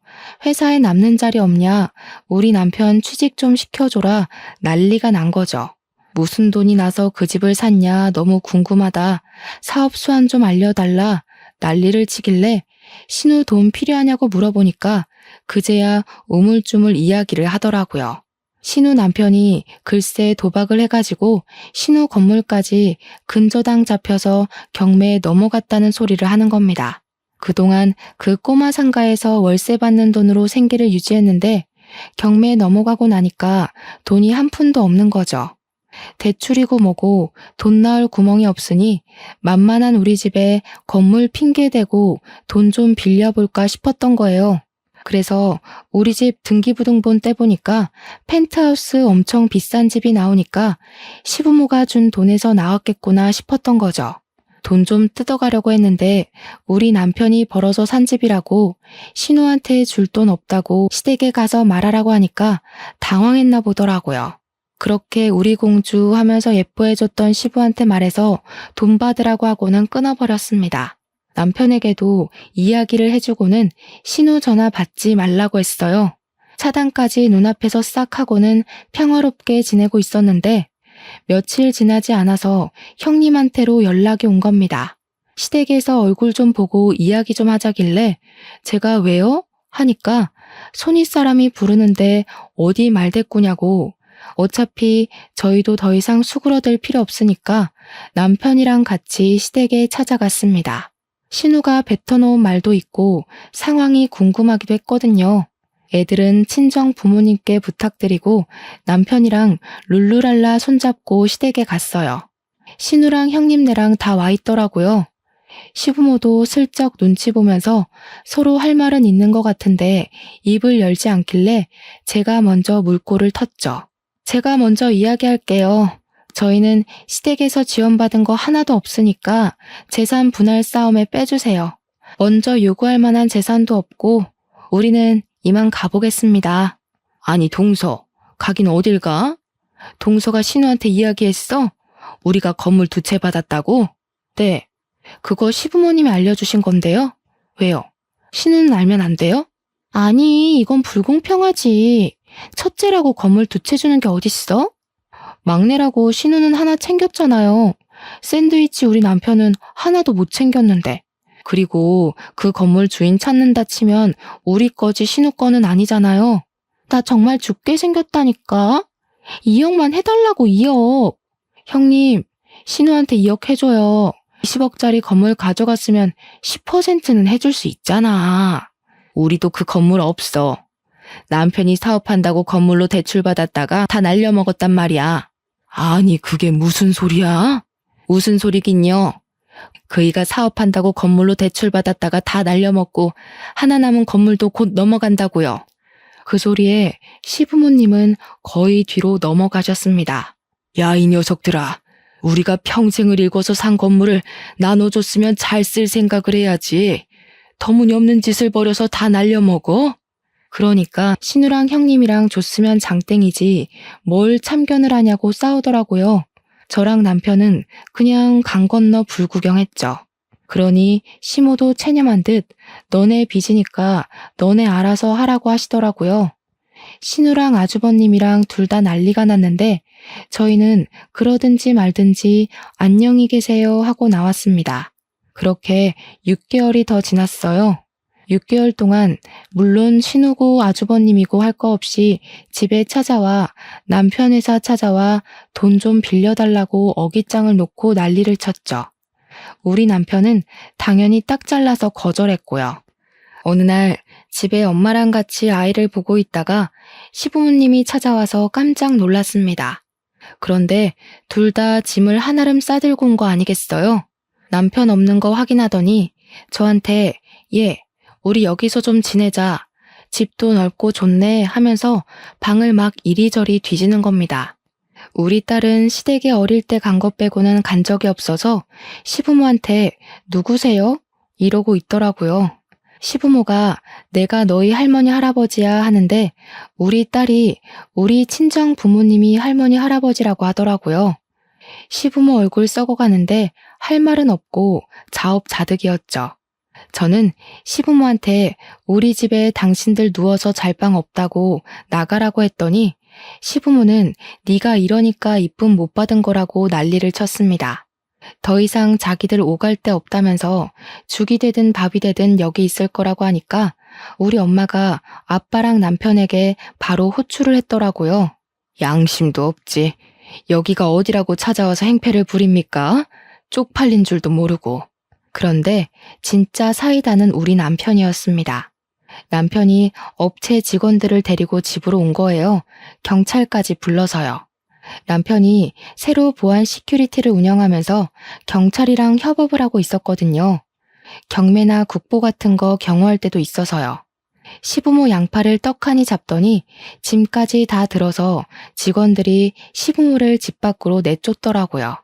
회사에 남는 자리 없냐, 우리 남편 취직 좀 시켜줘라 난리가 난 거죠. 무슨 돈이 나서 그 집을 샀냐 너무 궁금하다, 사업 수완 좀 알려달라 난리를 치길래 신우 돈 필요하냐고 물어보니까 그제야 우물쭈물 이야기를 하더라고요. 신우 남편이 글쎄 도박을 해가지고 신우 건물까지 근저당 잡혀서 경매에 넘어갔다는 소리를 하는 겁니다. 그동안 그 꼬마 상가에서 월세 받는 돈으로 생계를 유지했는데 경매에 넘어가고 나니까 돈이 한 푼도 없는 거죠. 대출이고 뭐고 돈 나올 구멍이 없으니 만만한 우리 집에 건물 핑계대고 돈 좀 빌려볼까 싶었던 거예요. 그래서 우리 집 등기부등본 떼보니까 펜트하우스 엄청 비싼 집이 나오니까 시부모가 준 돈에서 나왔겠구나 싶었던 거죠. 돈 좀 뜯어가려고 했는데 우리 남편이 벌어서 산 집이라고 신우한테 줄 돈 없다고 시댁에 가서 말하라고 하니까 당황했나 보더라고요. 그렇게 우리 공주 하면서 예뻐해줬던 시부한테 말해서 돈 받으라고 하고는 끊어버렸습니다. 남편에게도 이야기를 해주고는 신우 전화 받지 말라고 했어요. 차단까지 눈앞에서 싹 하고는 평화롭게 지내고 있었는데 며칠 지나지 않아서 형님한테로 연락이 온 겁니다. 시댁에서 얼굴 좀 보고 이야기 좀 하자길래 제가 왜요? 하니까 손윗사람이 부르는데 어디 말대꾸냐고, 어차피 저희도 더 이상 수그러들 필요 없으니까 남편이랑 같이 시댁에 찾아갔습니다. 신우가 뱉어놓은 말도 있고 상황이 궁금하기도 했거든요. 애들은 친정 부모님께 부탁드리고 남편이랑 룰루랄라 손잡고 시댁에 갔어요. 신우랑 형님네랑 다 와 있더라고요. 시부모도 슬쩍 눈치 보면서 서로 할 말은 있는 것 같은데 입을 열지 않길래 제가 먼저 물꼬를 텄죠. 제가 먼저 이야기할게요. 저희는 시댁에서 지원받은 거 하나도 없으니까 재산 분할 싸움에 빼주세요. 먼저 요구할 만한 재산도 없고 우리는 이만 가보겠습니다. 아니 동서, 가긴 어딜 가? 동서가 신우한테 이야기했어? 우리가 건물 두 채 받았다고? 네, 그거 시부모님이 알려주신 건데요. 왜요? 신우는 알면 안 돼요? 아니, 이건 불공평하지. 첫째라고 건물 두 채 주는 게 어딨어? 막내라고 신우는 하나 챙겼잖아요. 샌드위치 우리 남편은 하나도 못 챙겼는데. 그리고 그 건물 주인 찾는다 치면 우리 거지 신우 거는 아니잖아요. 나 정말 죽게 생겼다니까. 2억만 해달라고 2억. 형님, 신우한테 2억 해줘요. 20억짜리 건물 가져갔으면 10%는 해줄 수 있잖아. 우리도 그 건물 없어. 남편이 사업한다고 건물로 대출받았다가 다 날려먹었단 말이야. 아니, 그게 무슨 소리야? 무슨 소리긴요. 그이가 사업한다고 건물로 대출받았다가 다 날려먹고 하나 남은 건물도 곧 넘어간다고요. 그 소리에 시부모님은 거의 뒤로 넘어가셨습니다. 야, 이 녀석들아. 우리가 평생을 일궈서 산 건물을 나눠줬으면 잘 쓸 생각을 해야지. 터무니없는 짓을 벌여서 다 날려먹어? 그러니까 신우랑 형님이랑 줬으면 장땡이지 뭘 참견을 하냐고 싸우더라고요. 저랑 남편은 그냥 강 건너 불구경했죠. 그러니 시모도 체념한 듯 너네 빚이니까 너네 알아서 하라고 하시더라고요. 신우랑 아주버님이랑 둘 다 난리가 났는데 저희는 그러든지 말든지 안녕히 계세요 하고 나왔습니다. 그렇게 6개월이 더 지났어요. 6개월 동안 물론 신우고 아주버님이고 할 거 없이 집에 찾아와 남편 회사 찾아와 돈 좀 빌려달라고 어깃장을 놓고 난리를 쳤죠. 우리 남편은 당연히 딱 잘라서 거절했고요. 어느 날 집에 엄마랑 같이 아이를 보고 있다가 시부모님이 찾아와서 깜짝 놀랐습니다. 그런데 둘 다 짐을 한아름 싸들고 온 거 아니겠어요? 남편 없는 거 확인하더니 저한테 얘, 우리 여기서 좀 지내자. 집도 넓고 좋네 하면서 방을 막 이리저리 뒤지는 겁니다. 우리 딸은 시댁에 어릴 때 간 것 빼고는 간 적이 없어서 시부모한테 누구세요? 이러고 있더라고요. 시부모가 내가 너희 할머니 할아버지야 하는데 우리 딸이 우리 친정 부모님이 할머니 할아버지라고 하더라고요. 시부모 얼굴 썩어가는데 할 말은 없고 자업자득이었죠. 저는 시부모한테 우리 집에 당신들 누워서 잘 방 없다고 나가라고 했더니 시부모는 네가 이러니까 이쁨 못 받은 거라고 난리를 쳤습니다. 더 이상 자기들 오갈 데 없다면서 죽이 되든 밥이 되든 여기 있을 거라고 하니까 우리 엄마가 아빠랑 남편에게 바로 호출을 했더라고요. 양심도 없지. 여기가 어디라고 찾아와서 행패를 부립니까? 쪽팔린 줄도 모르고. 그런데 진짜 사이다는 우리 남편이었습니다. 남편이 업체 직원들을 데리고 집으로 온 거예요. 경찰까지 불러서요. 남편이 새로 보안 시큐리티를 운영하면서 경찰이랑 협업을 하고 있었거든요. 경매나 국보 같은 거 경호할 때도 있어서요. 시부모 양팔을 떡하니 잡더니 짐까지 다 들어서 직원들이 시부모를 집 밖으로 내쫓더라고요.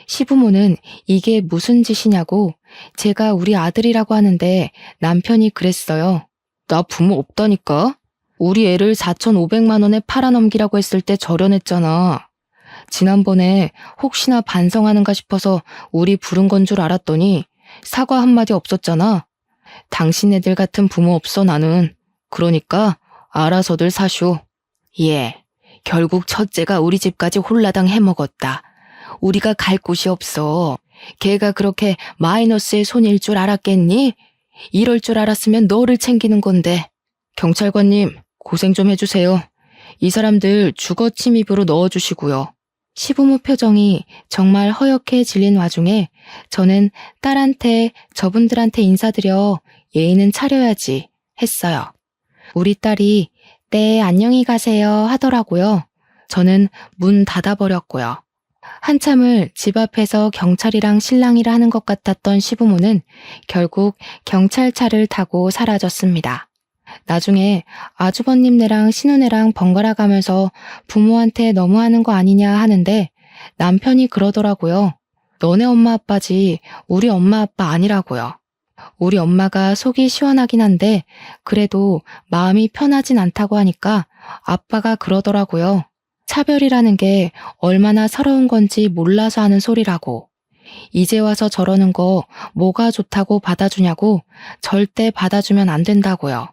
시부모는 이게 무슨 짓이냐고 제가 우리 아들이라고 하는데 남편이 그랬어요. 나 부모 없다니까? 우리 애를 4,500만 원에 팔아넘기라고 했을 때 절연했잖아. 지난번에 혹시나 반성하는가 싶어서 우리 부른 건 줄 알았더니 사과 한마디 없었잖아. 당신 애들 같은 부모 없어 나는. 그러니까 알아서들 사쇼. 예, 결국 첫째가 우리 집까지 홀라당 해먹었다. 우리가 갈 곳이 없어. 걔가 그렇게 마이너스의 손일 줄 알았겠니? 이럴 줄 알았으면 너를 챙기는 건데. 경찰관님, 고생 좀 해주세요. 이 사람들 주거 침입으로 넣어주시고요. 시부모 표정이 정말 허옇게 질린 와중에 저는 딸한테 저분들한테 인사드려 예의는 차려야지 했어요. 우리 딸이 네 안녕히 가세요 하더라고요. 저는 문 닫아버렸고요. 한참을 집 앞에서 경찰이랑 실랑이를 하는 것 같았던 시부모는 결국 경찰차를 타고 사라졌습니다. 나중에 아주버님네랑 신우네랑 번갈아 가면서 부모한테 너무하는 거 아니냐 하는데 남편이 그러더라고요. 너네 엄마 아빠지 우리 엄마 아빠 아니라고요. 우리 엄마가 속이 시원하긴 한데 그래도 마음이 편하진 않다고 하니까 아빠가 그러더라고요. 차별이라는 게 얼마나 서러운 건지 몰라서 하는 소리라고. 이제 와서 저러는 거 뭐가 좋다고 받아주냐고 절대 받아주면 안 된다고요.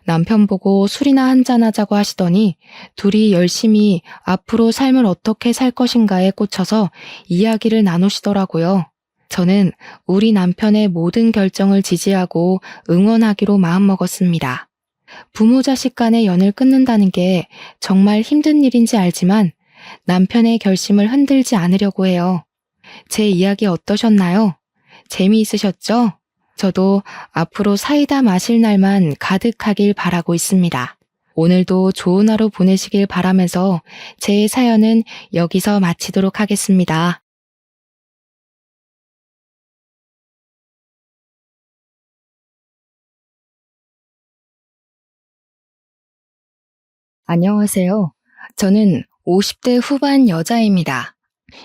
남편 보고 술이나 한잔하자고 하시더니 둘이 열심히 앞으로 삶을 어떻게 살 것인가에 꽂혀서 이야기를 나누시더라고요. 저는 우리 남편의 모든 결정을 지지하고 응원하기로 마음먹었습니다. 부모 자식 간의 연을 끊는다는 게 정말 힘든 일인지 알지만 남편의 결심을 흔들지 않으려고 해요. 제 이야기 어떠셨나요? 재미있으셨죠? 저도 앞으로 사이다 마실 날만 가득하길 바라고 있습니다. 오늘도 좋은 하루 보내시길 바라면서 제 사연은 여기서 마치도록 하겠습니다. 안녕하세요. 저는 50대 후반 여자입니다.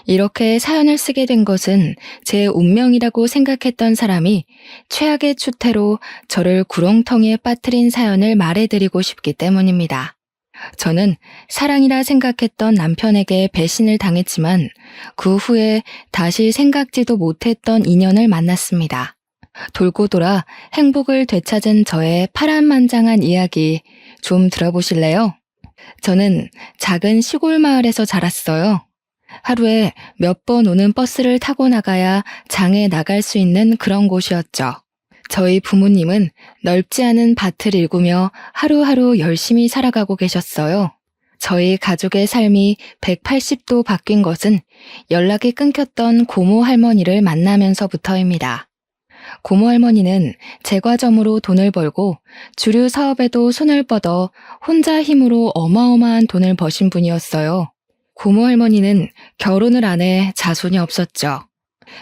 이렇게 사연을 쓰게 된 것은 제 운명이라고 생각했던 사람이 최악의 추태로 저를 구렁텅이에 빠뜨린 사연을 말해드리고 싶기 때문입니다. 저는 사랑이라 생각했던 남편에게 배신을 당했지만 그 후에 다시 생각지도 못했던 인연을 만났습니다. 돌고 돌아 행복을 되찾은 저의 파란만장한 이야기 좀 들어보실래요? 저는 작은 시골 마을에서 자랐어요. 하루에 몇 번 오는 버스를 타고 나가야 장에 나갈 수 있는 그런 곳이었죠. 저희 부모님은 넓지 않은 밭을 일구며 하루하루 열심히 살아가고 계셨어요. 저희 가족의 삶이 180도 바뀐 것은 연락이 끊겼던 고모 할머니를 만나면서부터입니다. 고모 할머니는 제과점으로 돈을 벌고 주류 사업에도 손을 뻗어 혼자 힘으로 어마어마한 돈을 버신 분이었어요. 고모 할머니는 결혼을 안 해 자손이 없었죠.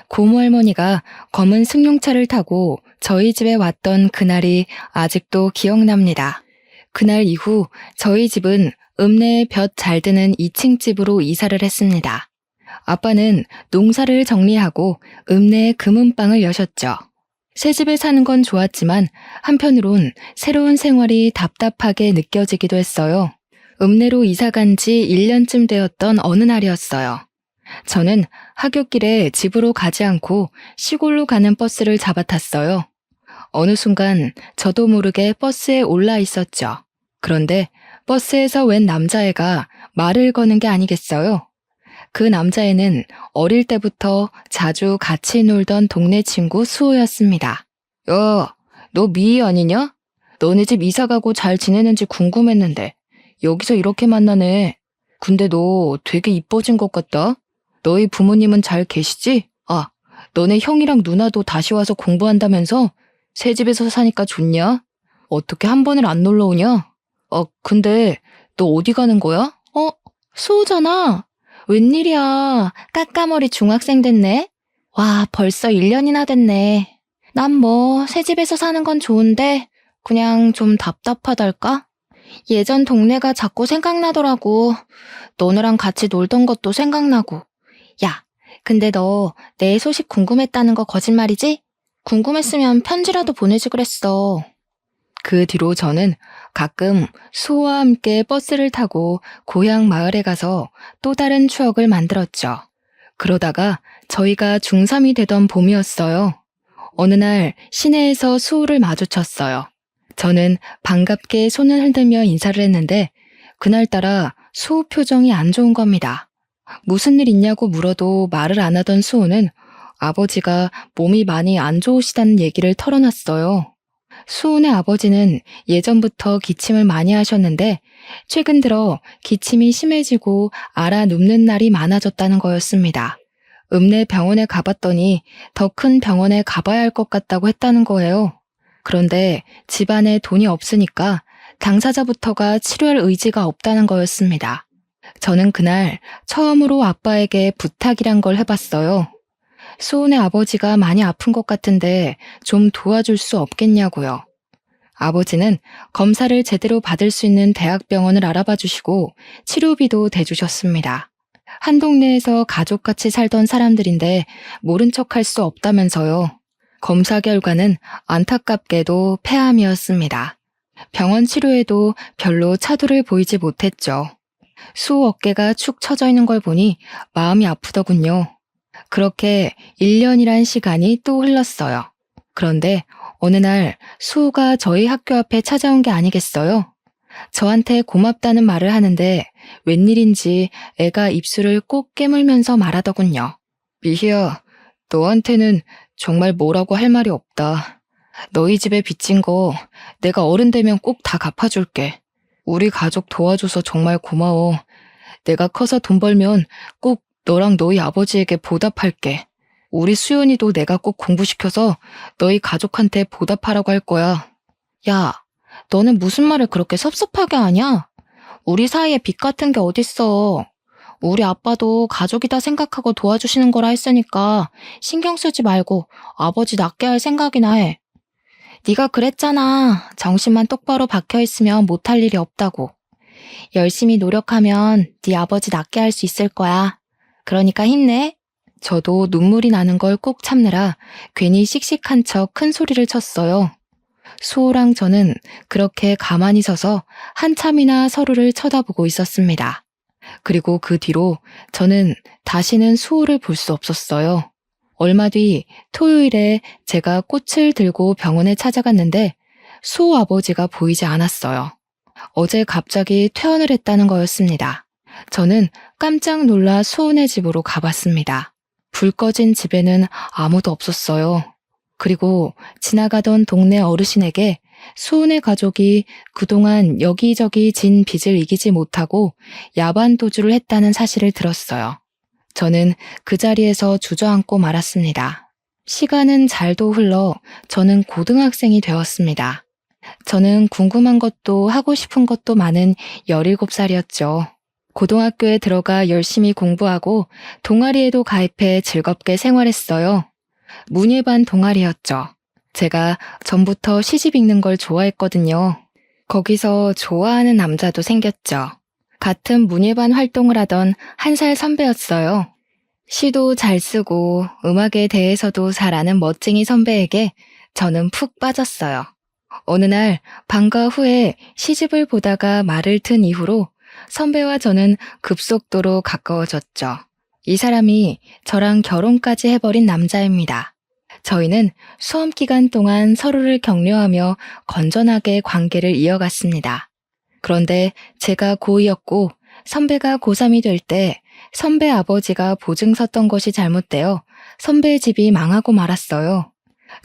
고모 할머니가 검은 승용차를 타고 저희 집에 왔던 그날이 아직도 기억납니다. 그날 이후 저희 집은 읍내에 볕 잘 드는 2층 집으로 이사를 했습니다. 아빠는 농사를 정리하고 읍내에 금은방을 여셨죠. 새 집에 사는 건 좋았지만 한편으론 새로운 생활이 답답하게 느껴지기도 했어요. 읍내로 이사 간 지 1년쯤 되었던 어느 날이었어요. 저는 하굣길에 집으로 가지 않고 시골로 가는 버스를 잡아탔어요. 어느 순간 저도 모르게 버스에 올라 있었죠. 그런데 버스에서 웬 남자애가 말을 거는 게 아니겠어요? 그 남자애는 어릴 때부터 자주 같이 놀던 동네 친구 수호였습니다. 야, 너 미희 아니냐? 너네 집 이사 가고 잘 지내는지 궁금했는데 여기서 이렇게 만나네. 근데 너 되게 이뻐진 것 같다. 너희 부모님은 잘 계시지? 아, 너네 형이랑 누나도 다시 와서 공부한다면서? 새 집에서 사니까 좋냐? 어떻게 한 번을 안 놀러 오냐? 근데 너 어디 가는 거야? 수호잖아. 웬일이야. 까까머리 중학생 됐네. 와, 벌써 1년이나 됐네. 난 뭐 새 집에서 사는 건 좋은데 그냥 좀 답답하달까? 예전 동네가 자꾸 생각나더라고. 너네랑 같이 놀던 것도 생각나고. 야, 근데 너 내 소식 궁금했다는 거 거짓말이지? 궁금했으면 편지라도 보내지 그랬어. 그 뒤로 저는 가끔 수호와 함께 버스를 타고 고향 마을에 가서 또 다른 추억을 만들었죠. 그러다가 저희가 중3이 되던 봄이었어요. 어느 날 시내에서 수호를 마주쳤어요. 저는 반갑게 손을 흔들며 인사를 했는데 그날따라 수호 표정이 안 좋은 겁니다. 무슨 일 있냐고 물어도 말을 안 하던 수호는 아버지가 몸이 많이 안 좋으시다는 얘기를 털어놨어요. 수호네 아버지는 예전부터 기침을 많이 하셨는데 최근 들어 기침이 심해지고 알아 눕는 날이 많아졌다는 거였습니다. 읍내 병원에 가봤더니 더 큰 병원에 가봐야 할 것 같다고 했다는 거예요. 그런데 집안에 돈이 없으니까 당사자부터가 치료할 의지가 없다는 거였습니다. 저는 그날 처음으로 아빠에게 부탁이란 걸 해봤어요. 수호네 아버지가 많이 아픈 것 같은데 좀 도와줄 수 없겠냐고요. 아버지는 검사를 제대로 받을 수 있는 대학병원을 알아봐 주시고 치료비도 대주셨습니다. 한 동네에서 가족같이 살던 사람들인데 모른 척할 수 없다면서요. 검사 결과는 안타깝게도 폐암이었습니다. 병원 치료에도 별로 차도를 보이지 못했죠. 수호 어깨가 축 처져 있는 걸 보니 마음이 아프더군요. 그렇게 1년이란 시간이 또 흘렀어요. 그런데 어느 날 수호가 저희 학교 앞에 찾아온 게 아니겠어요? 저한테 고맙다는 말을 하는데 웬일인지 애가 입술을 꼭 깨물면서 말하더군요. 미희야, 너한테는 정말 뭐라고 할 말이 없다. 너희 집에 빚진 거 내가 어른 되면 꼭 다 갚아줄게. 우리 가족 도와줘서 정말 고마워. 내가 커서 돈 벌면 꼭 너랑 너희 아버지에게 보답할게. 우리 수연이도 내가 꼭 공부시켜서 너희 가족한테 보답하라고 할 거야. 야, 너는 무슨 말을 그렇게 섭섭하게 하냐? 우리 사이에 빚 같은 게 어딨어. 우리 아빠도 가족이다 생각하고 도와주시는 거라 했으니까 신경 쓰지 말고 아버지 낫게 할 생각이나 해. 네가 그랬잖아. 정신만 똑바로 박혀있으면 못할 일이 없다고. 열심히 노력하면 네 아버지 낫게 할 수 있을 거야. 그러니까 힘내. 저도 눈물이 나는 걸 꼭 참느라 괜히 씩씩한 척 큰 소리를 쳤어요. 수호랑 저는 그렇게 가만히 서서 한참이나 서로를 쳐다보고 있었습니다. 그리고 그 뒤로 저는 다시는 수호를 볼 수 없었어요. 얼마 뒤 토요일에 제가 꽃을 들고 병원에 찾아갔는데 수호 아버지가 보이지 않았어요. 어제 갑자기 퇴원을 했다는 거였습니다. 저는 깜짝 놀라 수호네 집으로 가봤습니다. 불 꺼진 집에는 아무도 없었어요. 그리고 지나가던 동네 어르신에게 수호네 가족이 그동안 여기저기 진 빚을 이기지 못하고 야반 도주를 했다는 사실을 들었어요. 저는 그 자리에서 주저앉고 말았습니다. 시간은 잘도 흘러 저는 고등학생이 되었습니다. 저는 궁금한 것도 하고 싶은 것도 많은 17살이었죠. 고등학교에 들어가 열심히 공부하고 동아리에도 가입해 즐겁게 생활했어요. 문예반 동아리였죠. 제가 전부터 시집 읽는 걸 좋아했거든요. 거기서 좋아하는 남자도 생겼죠. 같은 문예반 활동을 하던 1살 선배였어요. 시도 잘 쓰고 음악에 대해서도 잘 아는 멋쟁이 선배에게 저는 푹 빠졌어요. 어느 날 방과 후에 시집을 보다가 말을 튼 이후로 선배와 저는 급속도로 가까워졌죠. 이 사람이 저랑 결혼까지 해버린 남자입니다. 저희는 수험 기간 동안 서로를 격려하며 건전하게 관계를 이어갔습니다. 그런데 제가 고2였고 선배가 고3이 될 때 선배 아버지가 보증 섰던 것이 잘못되어 선배의 집이 망하고 말았어요.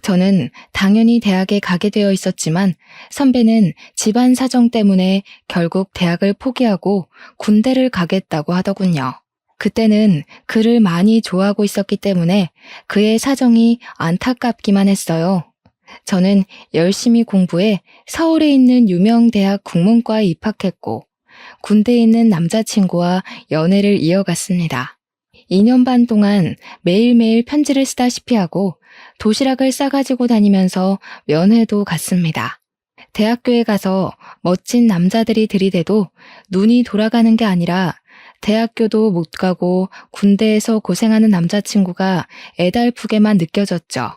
저는 당연히 대학에 가게 되어 있었지만 선배는 집안 사정 때문에 결국 대학을 포기하고 군대를 가겠다고 하더군요. 그때는 그를 많이 좋아하고 있었기 때문에 그의 사정이 안타깝기만 했어요. 저는 열심히 공부해 서울에 있는 유명 대학 국문과에 입학했고 군대에 있는 남자친구와 연애를 이어갔습니다. 2년 반 동안 매일매일 편지를 쓰다시피 하고 도시락을 싸가지고 다니면서 면회도 갔습니다. 대학교에 가서 멋진 남자들이 들이대도 눈이 돌아가는 게 아니라 대학교도 못 가고 군대에서 고생하는 남자친구가 애달프게만 느껴졌죠.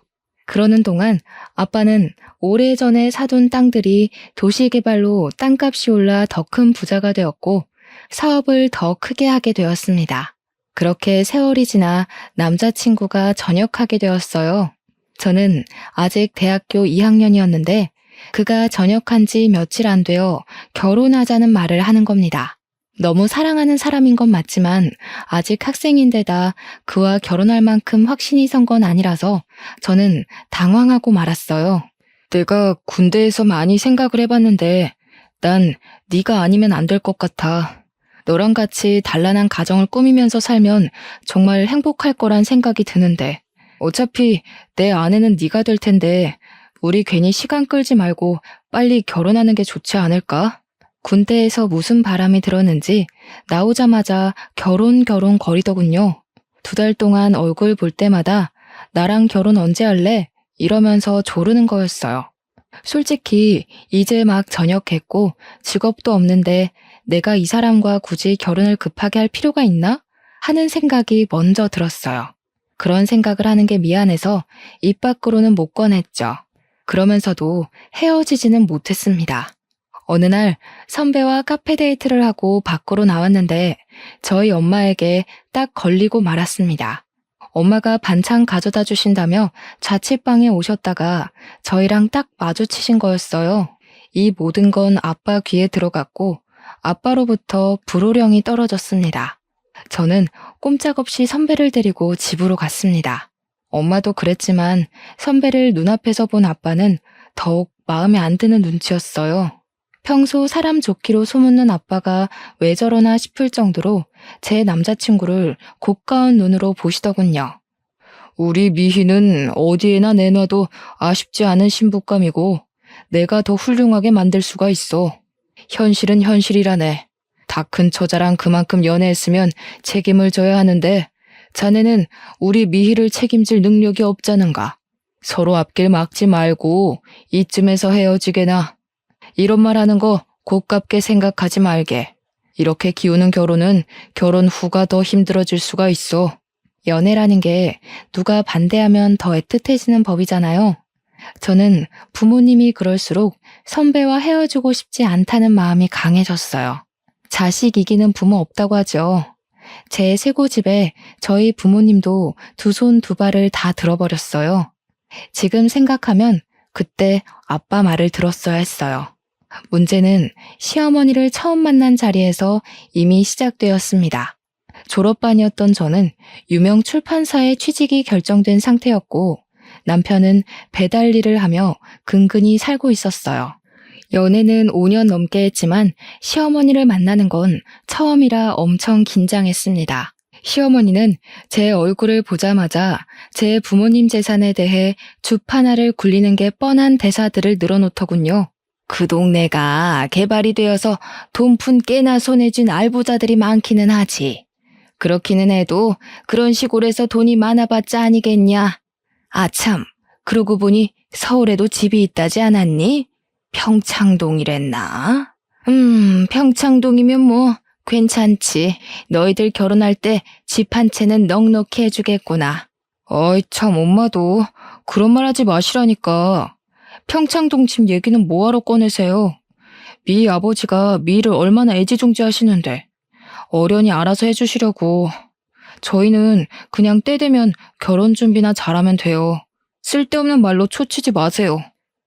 그러는 동안 아빠는 오래전에 사둔 땅들이 도시개발로 땅값이 올라 더 큰 부자가 되었고 사업을 더 크게 하게 되었습니다. 그렇게 세월이 지나 남자친구가 전역하게 되었어요. 저는 아직 대학교 2학년이었는데 그가 전역한 지 며칠 안 되어 결혼하자는 말을 하는 겁니다. 너무 사랑하는 사람인 건 맞지만 아직 학생인데다 그와 결혼할 만큼 확신이 선 건 아니라서 저는 당황하고 말았어요. 내가 군대에서 많이 생각을 해봤는데 난 네가 아니면 안 될 것 같아. 너랑 같이 단란한 가정을 꾸미면서 살면 정말 행복할 거란 생각이 드는데 어차피 내 아내는 네가 될 텐데 우리 괜히 시간 끌지 말고 빨리 결혼하는 게 좋지 않을까? 군대에서 무슨 바람이 들었는지 나오자마자 결혼 거리더군요. 2달 동안 얼굴 볼 때마다 나랑 결혼 언제 할래? 이러면서 조르는 거였어요. 솔직히 이제 막 전역했고 직업도 없는데 내가 이 사람과 굳이 결혼을 급하게 할 필요가 있나? 하는 생각이 먼저 들었어요. 그런 생각을 하는 게 미안해서 입 밖으로는 못 꺼냈죠. 그러면서도 헤어지지는 못했습니다. 어느 날 선배와 카페 데이트를 하고 밖으로 나왔는데 저희 엄마에게 딱 걸리고 말았습니다. 엄마가 반찬 가져다 주신다며 자취방에 오셨다가 저희랑 딱 마주치신 거였어요. 이 모든 건 아빠 귀에 들어갔고 아빠로부터 불호령이 떨어졌습니다. 저는 꼼짝없이 선배를 데리고 집으로 갔습니다. 엄마도 그랬지만 선배를 눈앞에서 본 아빠는 더욱 마음에 안 드는 눈치였어요. 평소 사람 좋기로 소문난 아빠가 왜 저러나 싶을 정도로 제 남자친구를 고가운 눈으로 보시더군요. 우리 미희는 어디에나 내놔도 아쉽지 않은 신부감이고 내가 더 훌륭하게 만들 수가 있어. 현실은 현실이라네. 다 큰 처자랑 그만큼 연애했으면 책임을 져야 하는데 자네는 우리 미희를 책임질 능력이 없자는가. 서로 앞길 막지 말고 이쯤에서 헤어지게나. 이런 말 하는 거 고깝게 생각하지 말게. 이렇게 기우는 결혼은 결혼 후가 더 힘들어질 수가 있어. 연애라는 게 누가 반대하면 더 애틋해지는 법이잖아요. 저는 부모님이 그럴수록 선배와 헤어지고 싶지 않다는 마음이 강해졌어요. 자식 이기는 부모 없다고 하죠. 제 쇄고집에 저희 부모님도 두 손 두 발을 다 들어버렸어요. 지금 생각하면 그때 아빠 말을 들었어야 했어요. 문제는 시어머니를 처음 만난 자리에서 이미 시작되었습니다. 졸업반이었던 저는 유명 출판사에 취직이 결정된 상태였고 남편은 배달 일을 하며 근근히 살고 있었어요. 연애는 5년 넘게 했지만 시어머니를 만나는 건 처음이라 엄청 긴장했습니다. 시어머니는 제 얼굴을 보자마자 제 부모님 재산에 대해 주파나를 굴리는 게 뻔한 대사들을 늘어놓더군요. 그 동네가 개발이 되어서 돈푼 깨나 손에 쥔 알부자들이 많기는 하지. 그렇기는 해도 그런 시골에서 돈이 많아봤자 아니겠냐. 아참, 그러고 보니 서울에도 집이 있다지 않았니? 평창동이랬나? 평창동이면 뭐 괜찮지. 너희들 결혼할 때 집 한 채는 넉넉히 해주겠구나. 어이 참 엄마도 그런 말 하지 마시라니까. 평창동 집 얘기는 뭐하러 꺼내세요? 미 아버지가 미를 얼마나 애지중지하시는데 어련히 알아서 해주시려고. 저희는 그냥 때 되면 결혼 준비나 잘하면 돼요. 쓸데없는 말로 초치지 마세요.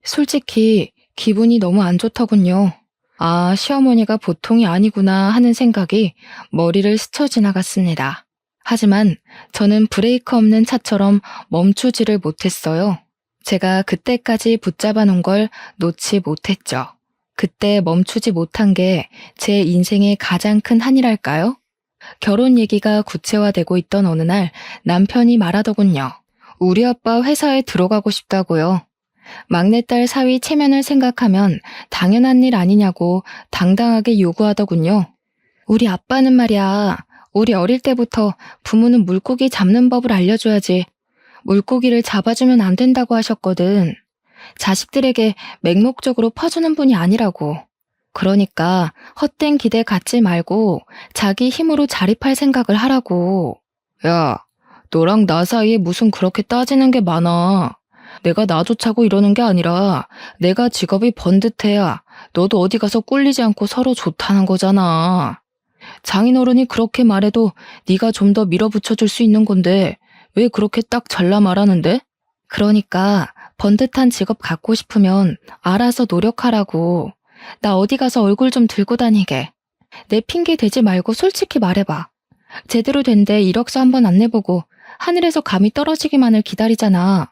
솔직히 기분이 너무 안 좋더군요. 아, 시어머니가 보통이 아니구나 하는 생각이 머리를 스쳐 지나갔습니다. 하지만 저는 브레이크 없는 차처럼 멈추지를 못했어요. 제가 그때까지 붙잡아 놓은 걸 놓지 못했죠. 그때 멈추지 못한 게 제 인생의 가장 큰 한이랄까요? 결혼 얘기가 구체화되고 있던 어느 날 남편이 말하더군요. 우리 아빠 회사에 들어가고 싶다고요. 막내딸 사위 체면을 생각하면 당연한 일 아니냐고 당당하게 요구하더군요. 우리 아빠는 말이야, 우리 어릴 때부터 부모는 물고기 잡는 법을 알려줘야지 물고기를 잡아주면 안 된다고 하셨거든. 자식들에게 맹목적으로 퍼주는 분이 아니라고. 그러니까 헛된 기대 갖지 말고 자기 힘으로 자립할 생각을 하라고. 야, 너랑 나 사이에 무슨 그렇게 따지는 게 많아. 내가 나 좋자고 이러는 게 아니라 내가 직업이 번듯해야 너도 어디 가서 꿀리지 않고 서로 좋다는 거잖아. 장인어른이 그렇게 말해도 네가 좀 더 밀어붙여줄 수 있는 건데 왜 그렇게 딱 잘라 말하는데? 그러니까 번듯한 직업 갖고 싶으면 알아서 노력하라고. 나 어디 가서 얼굴 좀 들고 다니게. 내 핑계 대지 말고 솔직히 말해봐. 제대로 된 데 이력서 한번 안 내보고 하늘에서 감이 떨어지기만을 기다리잖아.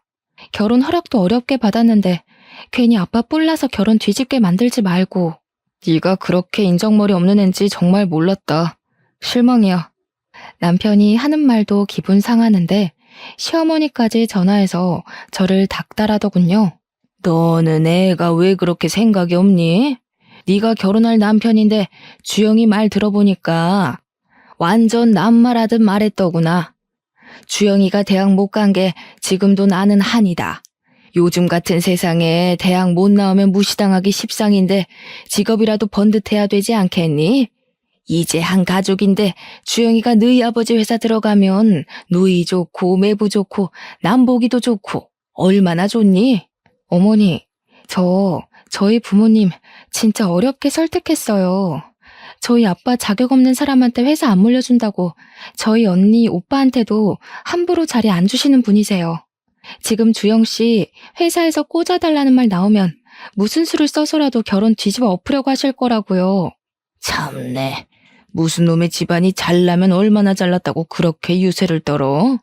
결혼 허락도 어렵게 받았는데 괜히 아빠 뿔나서 결혼 뒤집게 만들지 말고. 네가 그렇게 인정머리 없는 앤지 정말 몰랐다. 실망이야. 남편이 하는 말도 기분 상하는데 시어머니까지 전화해서 저를 닥달하더군요. 너는 애가 왜 그렇게 생각이 없니? 네가 결혼할 남편인데 주영이 말 들어보니까 완전 남말하듯 말했더구나. 주영이가 대학 못 간 게 지금도 나는 한이다. 요즘 같은 세상에 대학 못 나오면 무시당하기 십상인데 직업이라도 번듯해야 되지 않겠니? 이제 한 가족인데 주영이가 너희 아버지 회사 들어가면 누이 좋고 매부 좋고 남보기도 좋고 얼마나 좋니? 어머니, 저희 부모님 진짜 어렵게 설득했어요. 저희 아빠 자격 없는 사람한테 회사 안 물려준다고 저희 언니, 오빠한테도 함부로 자리 안 주시는 분이세요. 지금 주영 씨 회사에서 꽂아달라는 말 나오면 무슨 수를 써서라도 결혼 뒤집어 엎으려고 하실 거라고요. 참네. 무슨 놈의 집안이 잘나면 얼마나 잘났다고 그렇게 유세를 떨어?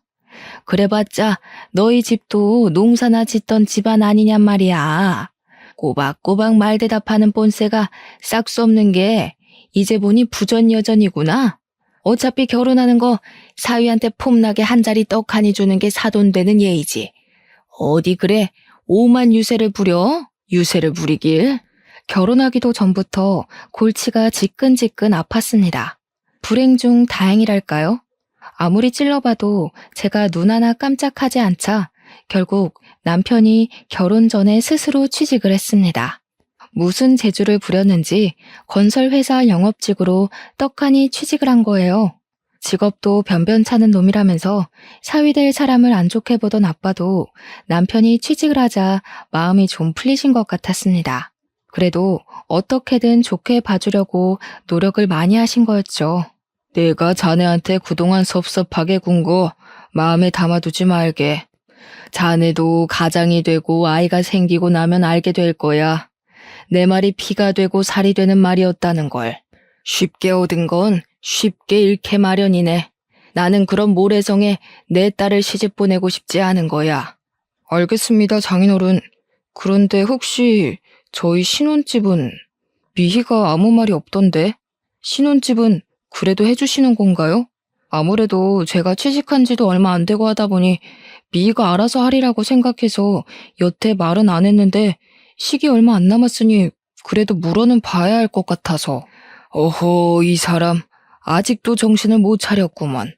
그래봤자 너희 집도 농사나 짓던 집안 아니냔 말이야. 꼬박꼬박 말대답하는 본세가 싹 수 없는 게 이제 보니 부전여전이구나. 어차피 결혼하는 거 사위한테 폼나게 한 자리 떡하니 주는 게 사돈되는 예의지. 어디 그래 오만 유세를 부려? 유세를 부리길. 결혼하기도 전부터 골치가 지끈지끈 아팠습니다. 불행 중 다행이랄까요? 아무리 찔러봐도 제가 눈 하나 깜짝하지 않자 결국 남편이 결혼 전에 스스로 취직을 했습니다. 무슨 재주를 부렸는지 건설회사 영업직으로 떡하니 취직을 한 거예요. 직업도 변변찮은 놈이라면서 사위될 사람을 안 좋게 보던 아빠도 남편이 취직을 하자 마음이 좀 풀리신 것 같았습니다. 그래도 어떻게든 좋게 봐주려고 노력을 많이 하신 거였죠. 내가 자네한테 그동안 섭섭하게 군 거 마음에 담아두지 말게. 자네도 가장이 되고 아이가 생기고 나면 알게 될 거야. 내 말이 피가 되고 살이 되는 말이었다는 걸. 쉽게 얻은 건 쉽게 잃게 마련이네. 나는 그런 모래성에 내 딸을 시집 보내고 싶지 않은 거야. 알겠습니다, 장인어른. 그런데 혹시 저희 신혼집은 미희가 아무 말이 없던데? 신혼집은 그래도 해주시는 건가요? 아무래도 제가 취직한 지도 얼마 안 되고 하다 보니 미희가 알아서 하리라고 생각해서 여태 말은 안 했는데 시기 얼마 안 남았으니 그래도 물어는 봐야 할 것 같아서. 어허, 이 사람 아직도 정신을 못 차렸구먼.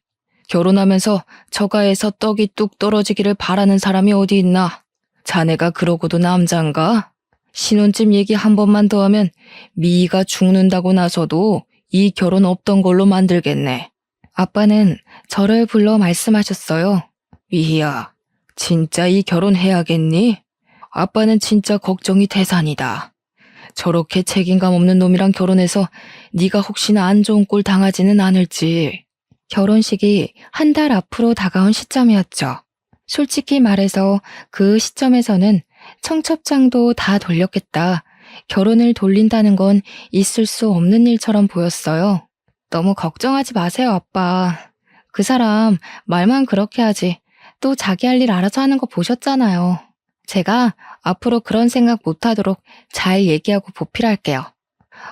결혼하면서 처가에서 떡이 뚝 떨어지기를 바라는 사람이 어디 있나? 자네가 그러고도 남잔가? 신혼집 얘기 한 번만 더 하면 미희가 죽는다고 나서도 이 결혼 없던 걸로 만들겠네. 아빠는 저를 불러 말씀하셨어요. 미희야, 진짜 이 결혼 해야겠니? 아빠는 진짜 걱정이 태산이다. 저렇게 책임감 없는 놈이랑 결혼해서 네가 혹시나 안 좋은 꼴 당하지는 않을지. 결혼식이 한 달 앞으로 다가온 시점이었죠. 솔직히 말해서 그 시점에서는 청첩장도 다 돌렸겠다. 결혼을 돌린다는 건 있을 수 없는 일처럼 보였어요. 너무 걱정하지 마세요, 아빠. 그 사람 말만 그렇게 하지. 또 자기 할 일 알아서 하는 거 보셨잖아요. 제가 앞으로 그런 생각 못하도록 잘 얘기하고 보필할게요.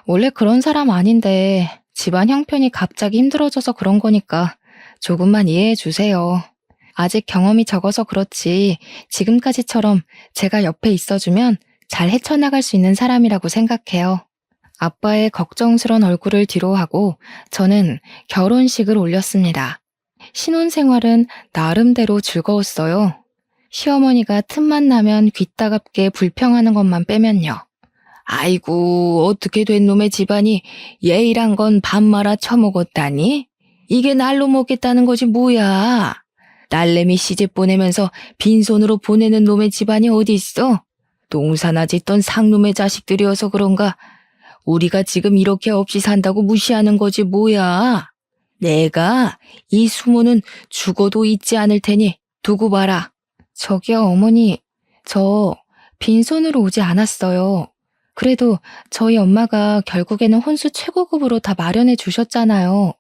원래 그런 사람 아닌데 집안 형편이 갑자기 힘들어져서 그런 거니까 조금만 이해해 주세요. 아직 경험이 적어서 그렇지 지금까지처럼 제가 옆에 있어주면 잘 헤쳐나갈 수 있는 사람이라고 생각해요. 아빠의 걱정스런 얼굴을 뒤로하고 저는 결혼식을 올렸습니다. 신혼생활은 나름대로 즐거웠어요. 시어머니가 틈만 나면 귀따갑게 불평하는 것만 빼면요. 아이고, 어떻게 된 놈의 집안이 예의란 건 밥 말아 처먹었다니? 이게 날로 먹겠다는 거지 뭐야. 딸내미 시집 보내면서 빈손으로 보내는 놈의 집안이 어디 있어? 농사나 짓던 상놈의 자식들이어서 그런가? 우리가 지금 이렇게 없이 산다고 무시하는 거지 뭐야. 내가 이 수모는 죽어도 잊지 않을 테니 두고 봐라. 저기요, 어머니. 저 빈손으로 오지 않았어요. 그래도 저희 엄마가 결국에는 혼수 최고급으로 다 마련해 주셨잖아요.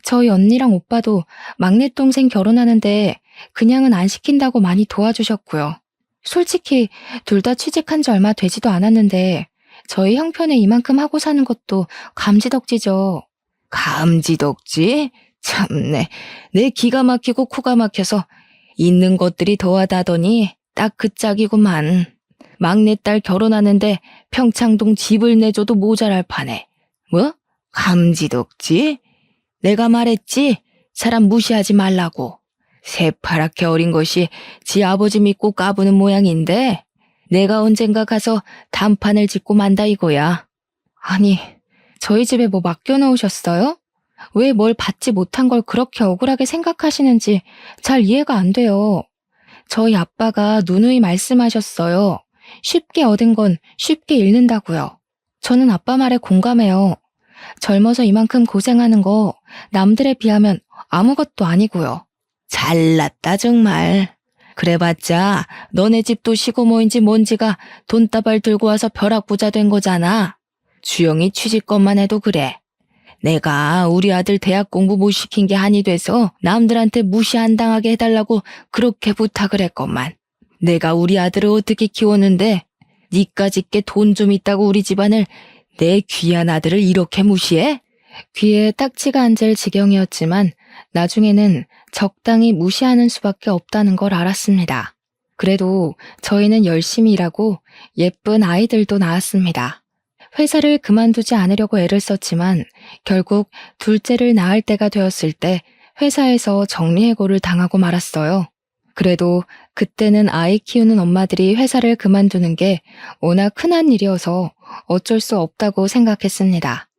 저희 언니랑 오빠도 막내 동생 결혼하는데 그냥은 안 시킨다고 많이 도와주셨고요. 솔직히 둘 다 취직한 지 얼마 되지도 않았는데 저희 형편에 이만큼 하고 사는 것도 감지덕지죠. 감지덕지? 참네. 내 기가 막히고 코가 막혀서 있는 것들이 더하다더니 딱 그 짝이구만. 막내딸 결혼하는데 평창동 집을 내줘도 모자랄 판에. 뭐? 감지덕지? 내가 말했지? 사람 무시하지 말라고. 새파랗게 어린 것이 지 아버지 믿고 까부는 모양인데 내가 언젠가 가서 단판을 짓고 만다 이거야. 아니, 저희 집에 뭐 맡겨놓으셨어요? 왜 뭘 받지 못한 걸 그렇게 억울하게 생각하시는지 잘 이해가 안 돼요. 저희 아빠가 누누이 말씀하셨어요. 쉽게 얻은 건 쉽게 잃는다고요. 저는 아빠 말에 공감해요. 젊어서 이만큼 고생하는 거 남들에 비하면 아무것도 아니고요. 잘났다 정말. 그래봤자 너네 집도 시고모인지 뭔지가 돈다발 들고 와서 벼락부자 된 거잖아. 주영이 취직것만 해도 그래. 내가 우리 아들 대학 공부 못 시킨 게 한이 돼서 남들한테 무시 안 당하게 해달라고 그렇게 부탁을 했건만. 내가 우리 아들을 어떻게 키웠는데 니까짓 게 돈 좀 있다고 우리 집안을 내 귀한 아들을 이렇게 무시해? 귀에 딱지가 앉을 지경이었지만 나중에는 적당히 무시하는 수밖에 없다는 걸 알았습니다. 그래도 저희는 열심히 일하고 예쁜 아이들도 낳았습니다. 회사를 그만두지 않으려고 애를 썼지만 결국 둘째를 낳을 때가 되었을 때 회사에서 정리해고를 당하고 말았어요. 그래도 그때는 아이 키우는 엄마들이 회사를 그만두는 게 워낙 흔한 일이어서 어쩔 수 없다고 생각했습니다.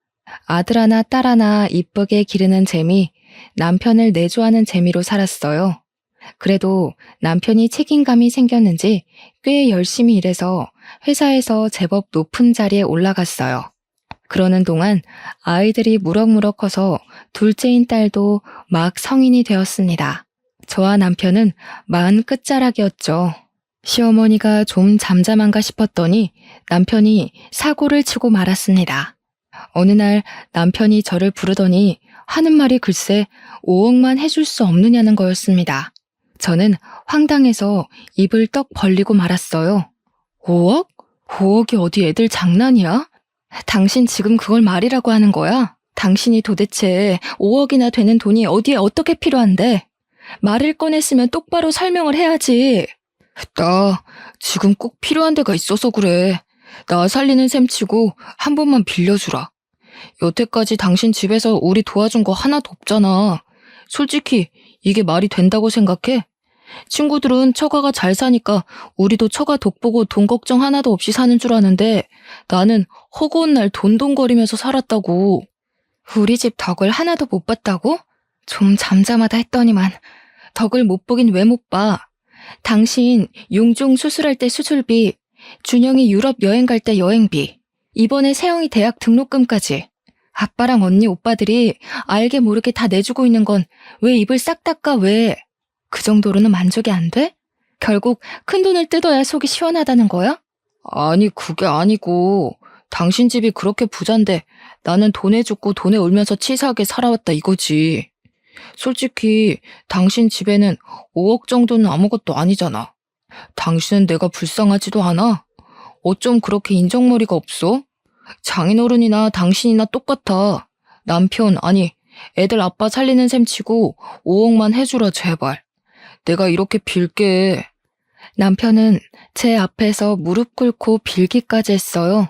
아들 하나 딸 하나 이쁘게 기르는 재미, 남편을 내조하는 재미로 살았어요. 그래도 남편이 책임감이 생겼는지 꽤 열심히 일해서 회사에서 제법 높은 자리에 올라갔어요. 그러는 동안 아이들이 무럭무럭 커서 둘째인 딸도 막 성인이 되었습니다. 저와 남편은 40 끝자락이었죠. 시어머니가 좀 잠잠한가 싶었더니 남편이 사고를 치고 말았습니다. 어느 날 남편이 저를 부르더니 하는 말이 글쎄 5억만 해줄 수 없느냐는 거였습니다. 저는 황당해서 입을 떡 벌리고 말았어요. 5억? 5억이 어디 애들 장난이야? 당신 지금 그걸 말이라고 하는 거야? 당신이 도대체 5억이나 되는 돈이 어디에 어떻게 필요한데? 말을 꺼냈으면 똑바로 설명을 해야지. 나 지금 꼭 필요한 데가 있어서 그래. 나 살리는 셈 치고 한 번만 빌려주라. 여태까지 당신 집에서 우리 도와준 거 하나도 없잖아. 솔직히 이게 말이 된다고 생각해? 친구들은 처가가 잘 사니까 우리도 처가 덕보고 돈 걱정 하나도 없이 사는 줄 아는데 나는 허구한 날 돈돈거리면서 살았다고. 우리 집 덕을 하나도 못 봤다고? 좀 잠잠하다 했더니만 덕을 못 보긴 왜 못 봐. 당신 용종 수술할 때 수술비, 준영이 유럽 여행 갈 때 여행비, 이번에 세영이 대학 등록금까지 아빠랑 언니 오빠들이 알게 모르게 다 내주고 있는 건 왜 입을 싹 닦아 왜? 그 정도로는 만족이 안 돼? 결국 큰돈을 뜯어야 속이 시원하다는 거야? 아니 그게 아니고 당신 집이 그렇게 부잔데 나는 돈에 죽고 돈에 울면서 치사하게 살아왔다 이거지. 솔직히 당신 집에는 5억 정도는 아무것도 아니잖아. 당신은 내가 불쌍하지도 않아? 어쩜 그렇게 인정머리가 없어? 장인어른이나 당신이나 똑같아. 남편 아니 애들 아빠 살리는 셈 치고 5억만 해주라 제발. 내가 이렇게 빌게. 남편은 제 앞에서 무릎 꿇고 빌기까지 했어요.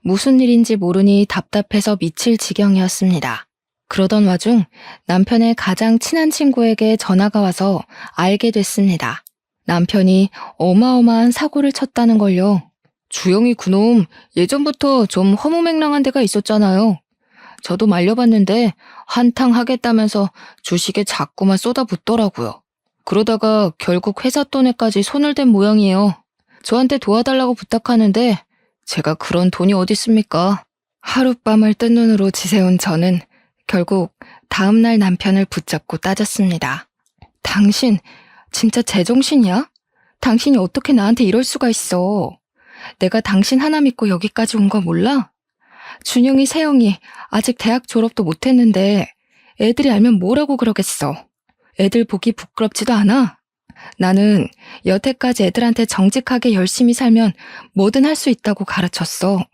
무슨 일인지 모르니 답답해서 미칠 지경이었습니다. 그러던 와중 남편의 가장 친한 친구에게 전화가 와서 알게 됐습니다. 남편이 어마어마한 사고를 쳤다는 걸요. 주영이 그놈 예전부터 좀 허무맹랑한 데가 있었잖아요. 저도 말려봤는데 한탕 하겠다면서 주식에 자꾸만 쏟아붓더라고요. 그러다가 결국 회사 돈에까지 손을 댄 모양이에요. 저한테 도와달라고 부탁하는데 제가 그런 돈이 어디 있습니까? 하룻밤을 뜬 눈으로 지새운 저는 결국 다음날 남편을 붙잡고 따졌습니다. 당신 진짜 제정신이야? 당신이 어떻게 나한테 이럴 수가 있어? 내가 당신 하나 믿고 여기까지 온 거 몰라? 준영이, 세영이 아직 대학 졸업도 못했는데 애들이 알면 뭐라고 그러겠어. 애들 보기 부끄럽지도 않아? 나는 여태까지 애들한테 정직하게 열심히 살면 뭐든 할 수 있다고 가르쳤어.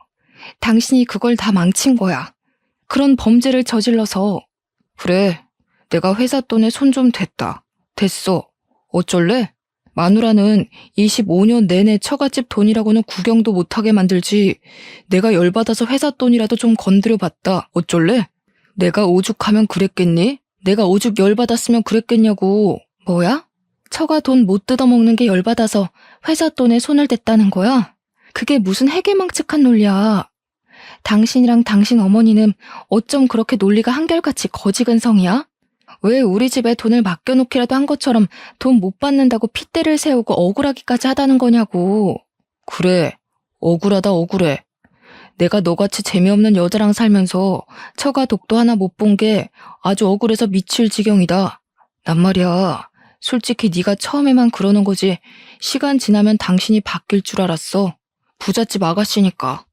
당신이 그걸 다 망친 거야. 그런 범죄를 저질러서. 그래, 내가 회사 돈에 손 좀 댔다. 됐어. 어쩔래? 마누라는 25년 내내 처갓집 돈이라고는 구경도 못하게 만들지. 내가 열받아서 회사 돈이라도 좀 건드려봤다. 어쩔래? 내가 오죽하면 그랬겠니? 내가 오죽 열받았으면 그랬겠냐고. 뭐야? 처가 돈 못 뜯어먹는 게 열받아서 회사 돈에 손을 댔다는 거야? 그게 무슨 해괴망측한 논리야. 당신이랑 당신 어머니는 어쩜 그렇게 논리가 한결같이 거지근성이야? 왜 우리 집에 돈을 맡겨놓기라도 한 것처럼 돈 못 받는다고 핏대를 세우고 억울하기까지 하다는 거냐고. 그래, 억울하다 억울해. 내가 너같이 재미없는 여자랑 살면서 처가 독도 하나 못 본 게 아주 억울해서 미칠 지경이다. 난 말이야, 솔직히 네가 처음에만 그러는 거지 시간 지나면 당신이 바뀔 줄 알았어. 부잣집 아가씨니까.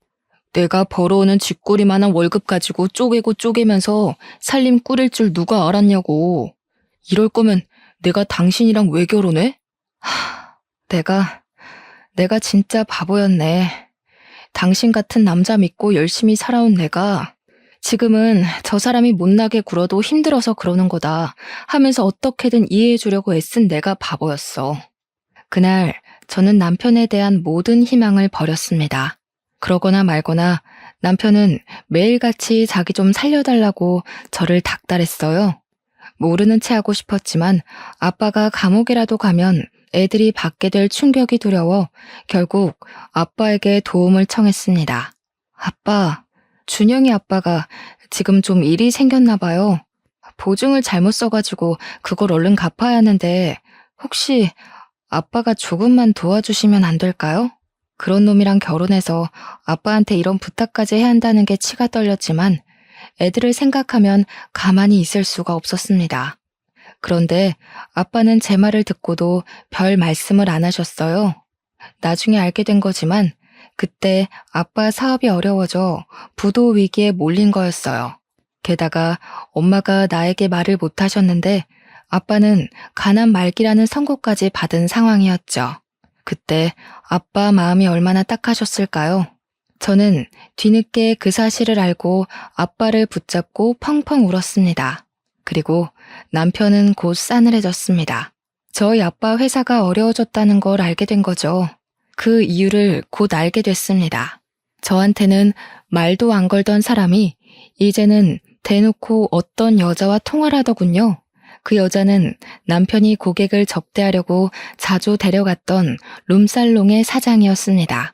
내가 벌어오는 쥐꼬리만한 월급 가지고 쪼개고 쪼개면서 살림 꾸릴 줄 누가 알았냐고. 이럴 거면 내가 당신이랑 왜 결혼해? 내가 진짜 바보였네. 당신 같은 남자 믿고 열심히 살아온 내가 지금은 저 사람이 못나게 굴어도 힘들어서 그러는 거다 하면서 어떻게든 이해해 주려고 애쓴 내가 바보였어. 그날 저는 남편에 대한 모든 희망을 버렸습니다. 그러거나 말거나 남편은 매일같이 자기 좀 살려달라고 저를 닥달했어요. 모르는 체 하고 싶었지만 아빠가 감옥이라도 가면 애들이 받게 될 충격이 두려워 결국 아빠에게 도움을 청했습니다. 아빠, 준영이 아빠가 지금 좀 일이 생겼나 봐요. 보증을 잘못 써가지고 그걸 얼른 갚아야 하는데 혹시 아빠가 조금만 도와주시면 안 될까요? 그런 놈이랑 결혼해서 아빠한테 이런 부탁까지 해야 한다는 게 치가 떨렸지만 애들을 생각하면 가만히 있을 수가 없었습니다. 그런데 아빠는 제 말을 듣고도 별 말씀을 안 하셨어요. 나중에 알게 된 거지만 그때 아빠 사업이 어려워져 부도 위기에 몰린 거였어요. 게다가 엄마가 나에게 말을 못 하셨는데 아빠는 가난 말기라는 선고까지 받은 상황이었죠. 그때 아빠 마음이 얼마나 딱하셨을까요? 저는 뒤늦게 그 사실을 알고 아빠를 붙잡고 펑펑 울었습니다. 그리고 남편은 곧 싸늘해졌습니다. 저희 아빠 회사가 어려워졌다는 걸 알게 된 거죠. 그 이유를 곧 알게 됐습니다. 저한테는 말도 안 걸던 사람이 이제는 대놓고 어떤 여자와 통화를 하더군요. 그 여자는 남편이 고객을 접대하려고 자주 데려갔던 룸살롱의 사장이었습니다.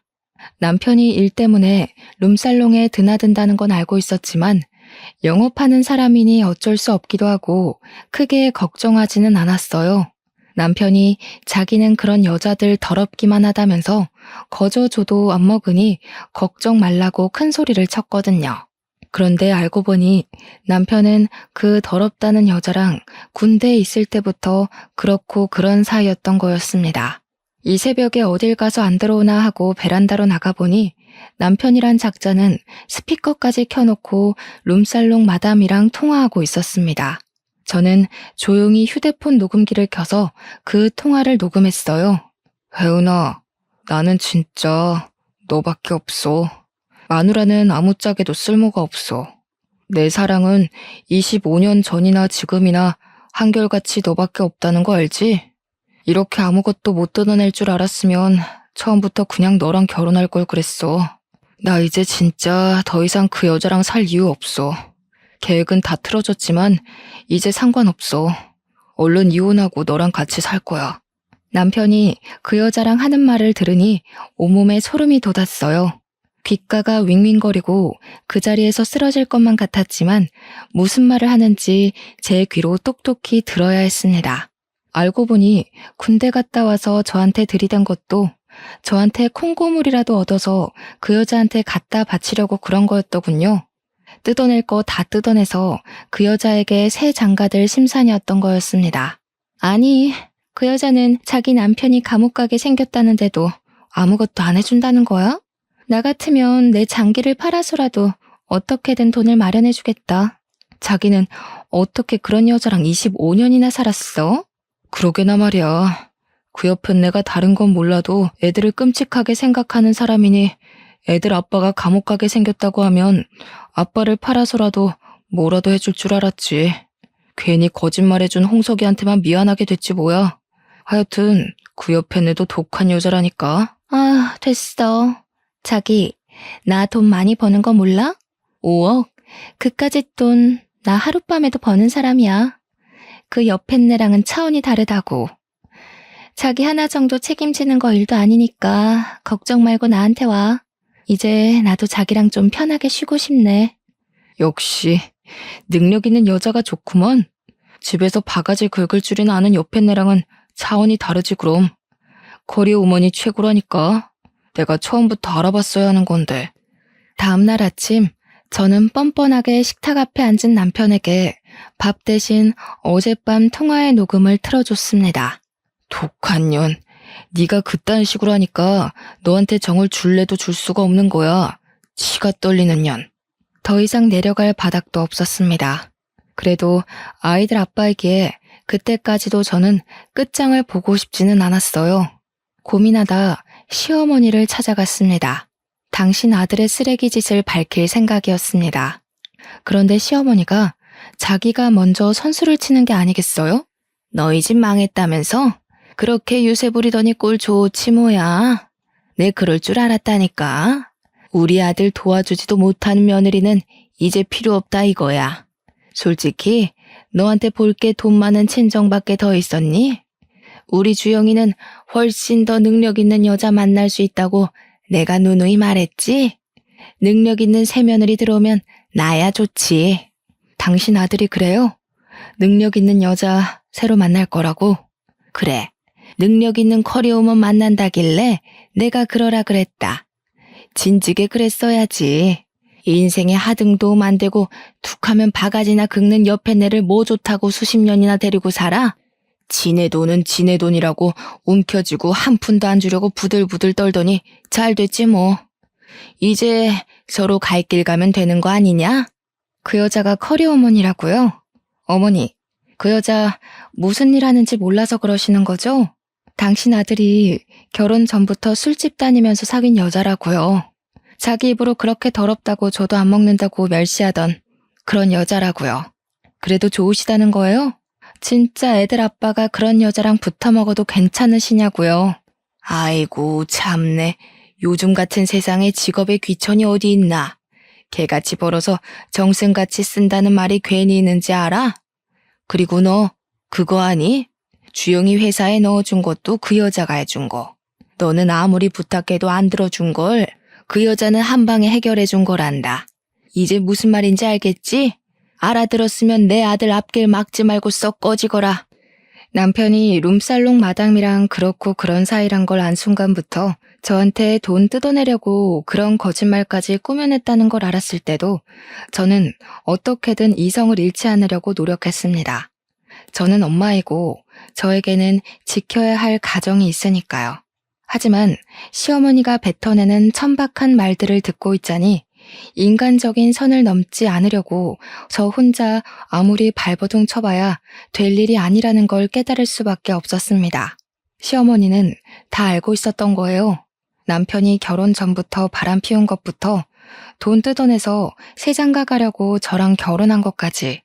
남편이 일 때문에 룸살롱에 드나든다는 건 알고 있었지만 영업하는 사람이니 어쩔 수 없기도 하고 크게 걱정하지는 않았어요. 남편이 자기는 그런 여자들 더럽기만 하다면서 거저 줘도 안 먹으니 걱정 말라고 큰 소리를 쳤거든요. 그런데 알고 보니 남편은 그 더럽다는 여자랑 군대에 있을 때부터 그렇고 그런 사이였던 거였습니다. 이 새벽에 어딜 가서 안 들어오나 하고 베란다로 나가보니 남편이란 작자는 스피커까지 켜놓고 룸살롱 마담이랑 통화하고 있었습니다. 저는 조용히 휴대폰 녹음기를 켜서 그 통화를 녹음했어요. 혜은아, 나는 진짜 너밖에 없어. 마누라는 아무짝에도 쓸모가 없어. 내 사랑은 25년 전이나 지금이나 한결같이 너밖에 없다는 거 알지? 이렇게 아무것도 못 뜯어낼 줄 알았으면 처음부터 그냥 너랑 결혼할 걸 그랬어. 나 이제 진짜 더 이상 그 여자랑 살 이유 없어. 계획은 다 틀어졌지만 이제 상관없어. 얼른 이혼하고 너랑 같이 살 거야. 남편이 그 여자랑 하는 말을 들으니 온몸에 소름이 돋았어요. 귓가가 윙윙거리고 그 자리에서 쓰러질 것만 같았지만 무슨 말을 하는지 제 귀로 똑똑히 들어야 했습니다. 알고 보니 군대 갔다 와서 저한테 들이댄 것도 저한테 콩고물이라도 얻어서 그 여자한테 갖다 바치려고 그런 거였더군요. 뜯어낼 거 다 뜯어내서 그 여자에게 새 장가들 심산이었던 거였습니다. 아니, 그 여자는 자기 남편이 감옥 가게 생겼다는데도 아무것도 안 해준다는 거야? 나 같으면 내 장기를 팔아서라도 어떻게든 돈을 마련해주겠다. 자기는 어떻게 그런 여자랑 25년이나 살았어? 그러게나 말이야. 그 옆엔 내가 다른 건 몰라도 애들을 끔찍하게 생각하는 사람이니 애들 아빠가 감옥 가게 생겼다고 하면 아빠를 팔아서라도 뭐라도 해줄 줄 알았지. 괜히 거짓말해준 홍석이한테만 미안하게 됐지 뭐야. 하여튼 그 옆엔 애도 독한 여자라니까. 아, 됐어. 자기, 나 돈 많이 버는 거 몰라? 5억? 그까짓 돈 나 하룻밤에도 버는 사람이야. 그 옆엔 애랑은 차원이 다르다고. 자기 하나 정도 책임지는 거 일도 아니니까 걱정 말고 나한테 와. 이제 나도 자기랑 좀 편하게 쉬고 싶네. 역시 능력 있는 여자가 좋구먼. 집에서 바가지 긁을 줄이나 아는 옆엔 애랑은 차원이 다르지 그럼. 커리어 우먼이 최고라니까. 내가 처음부터 알아봤어야 하는 건데. 다음날 아침, 저는 뻔뻔하게 식탁 앞에 앉은 남편에게 밥 대신 어젯밤 통화의 녹음을 틀어줬습니다. 독한 년, 네가 그딴 식으로 하니까 너한테 정을 줄래도 줄 수가 없는 거야. 치가 떨리는 년. 더 이상 내려갈 바닥도 없었습니다. 그래도 아이들 아빠이기에 그때까지도 저는 끝장을 보고 싶지는 않았어요. 고민하다 시어머니를 찾아갔습니다. 당신 아들의 쓰레기 짓을 밝힐 생각이었습니다. 그런데 시어머니가 자기가 먼저 선수를 치는 게 아니겠어요? 너희 집 망했다면서? 그렇게 유세 부리더니 꼴 좋지 뭐야. 내 그럴 줄 알았다니까. 우리 아들 도와주지도 못하는 며느리는 이제 필요 없다 이거야. 솔직히 너한테 볼 게 돈 많은 친정밖에 더 있었니? 우리 주영이는 훨씬 더 능력 있는 여자 만날 수 있다고 내가 누누이 말했지? 능력 있는 새며느리 들어오면 나야 좋지. 당신 아들이 그래요? 능력 있는 여자 새로 만날 거라고? 그래. 능력 있는 커리우먼 만난다길래 내가 그러라 그랬다. 진즉에 그랬어야지. 인생에 하등도 안 되고 툭하면 바가지나 긁는 옆에 내를 뭐 좋다고 수십 년이나 데리고 살아? 지네 돈은 지네 돈이라고 움켜쥐고 한 푼도 안 주려고 부들부들 떨더니 잘 됐지 뭐. 이제 서로 갈 길 가면 되는 거 아니냐? 그 여자가 커리어머니라고요? 어머니, 그 여자 무슨 일 하는지 몰라서 그러시는 거죠? 당신 아들이 결혼 전부터 술집 다니면서 사귄 여자라고요. 자기 입으로 그렇게 더럽다고 저도 안 먹는다고 멸시하던 그런 여자라고요. 그래도 좋으시다는 거예요? 진짜 애들 아빠가 그런 여자랑 붙어 먹어도 괜찮으시냐고요. 아이고 참네. 요즘 같은 세상에 직업에 귀천이 어디 있나. 개같이 벌어서 정승같이 쓴다는 말이 괜히 있는지 알아? 그리고 너 그거 아니? 주영이 회사에 넣어준 것도 그 여자가 해준 거. 너는 아무리 부탁해도 안 들어준 걸 그 여자는 한 방에 해결해 준 거란다. 이제 무슨 말인지 알겠지? 알아들었으면 내 아들 앞길 막지 말고 썩 꺼지거라. 남편이 룸살롱 마담이랑 그렇고 그런 사이란 걸 안 순간부터 저한테 돈 뜯어내려고 그런 거짓말까지 꾸며냈다는 걸 알았을 때도 저는 어떻게든 이성을 잃지 않으려고 노력했습니다. 저는 엄마이고 저에게는 지켜야 할 가정이 있으니까요. 하지만 시어머니가 뱉어내는 천박한 말들을 듣고 있자니 인간적인 선을 넘지 않으려고 저 혼자 아무리 발버둥 쳐봐야 될 일이 아니라는 걸 깨달을 수밖에 없었습니다. 시어머니는 다 알고 있었던 거예요. 남편이 결혼 전부터 바람 피운 것부터 돈 뜯어내서 세장가 가려고 저랑 결혼한 것까지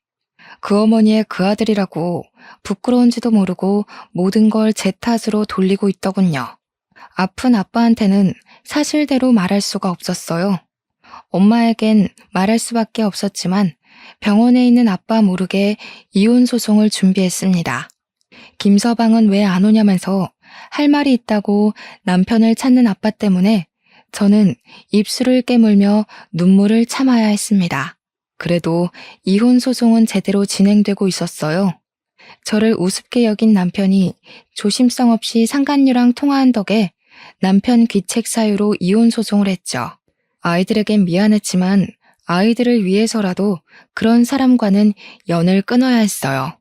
그 어머니의 그 아들이라고 부끄러운지도 모르고 모든 걸 제 탓으로 돌리고 있더군요. 아픈 아빠한테는 사실대로 말할 수가 없었어요. 엄마에겐 말할 수밖에 없었지만 병원에 있는 아빠 모르게 이혼 소송을 준비했습니다. 김서방은 왜 안 오냐면서 할 말이 있다고 남편을 찾는 아빠 때문에 저는 입술을 깨물며 눈물을 참아야 했습니다. 그래도 이혼 소송은 제대로 진행되고 있었어요. 저를 우습게 여긴 남편이 조심성 없이 상간녀랑 통화한 덕에 남편 귀책 사유로 이혼 소송을 했죠. 아이들에겐 미안했지만 아이들을 위해서라도 그런 사람과는 연을 끊어야 했어요.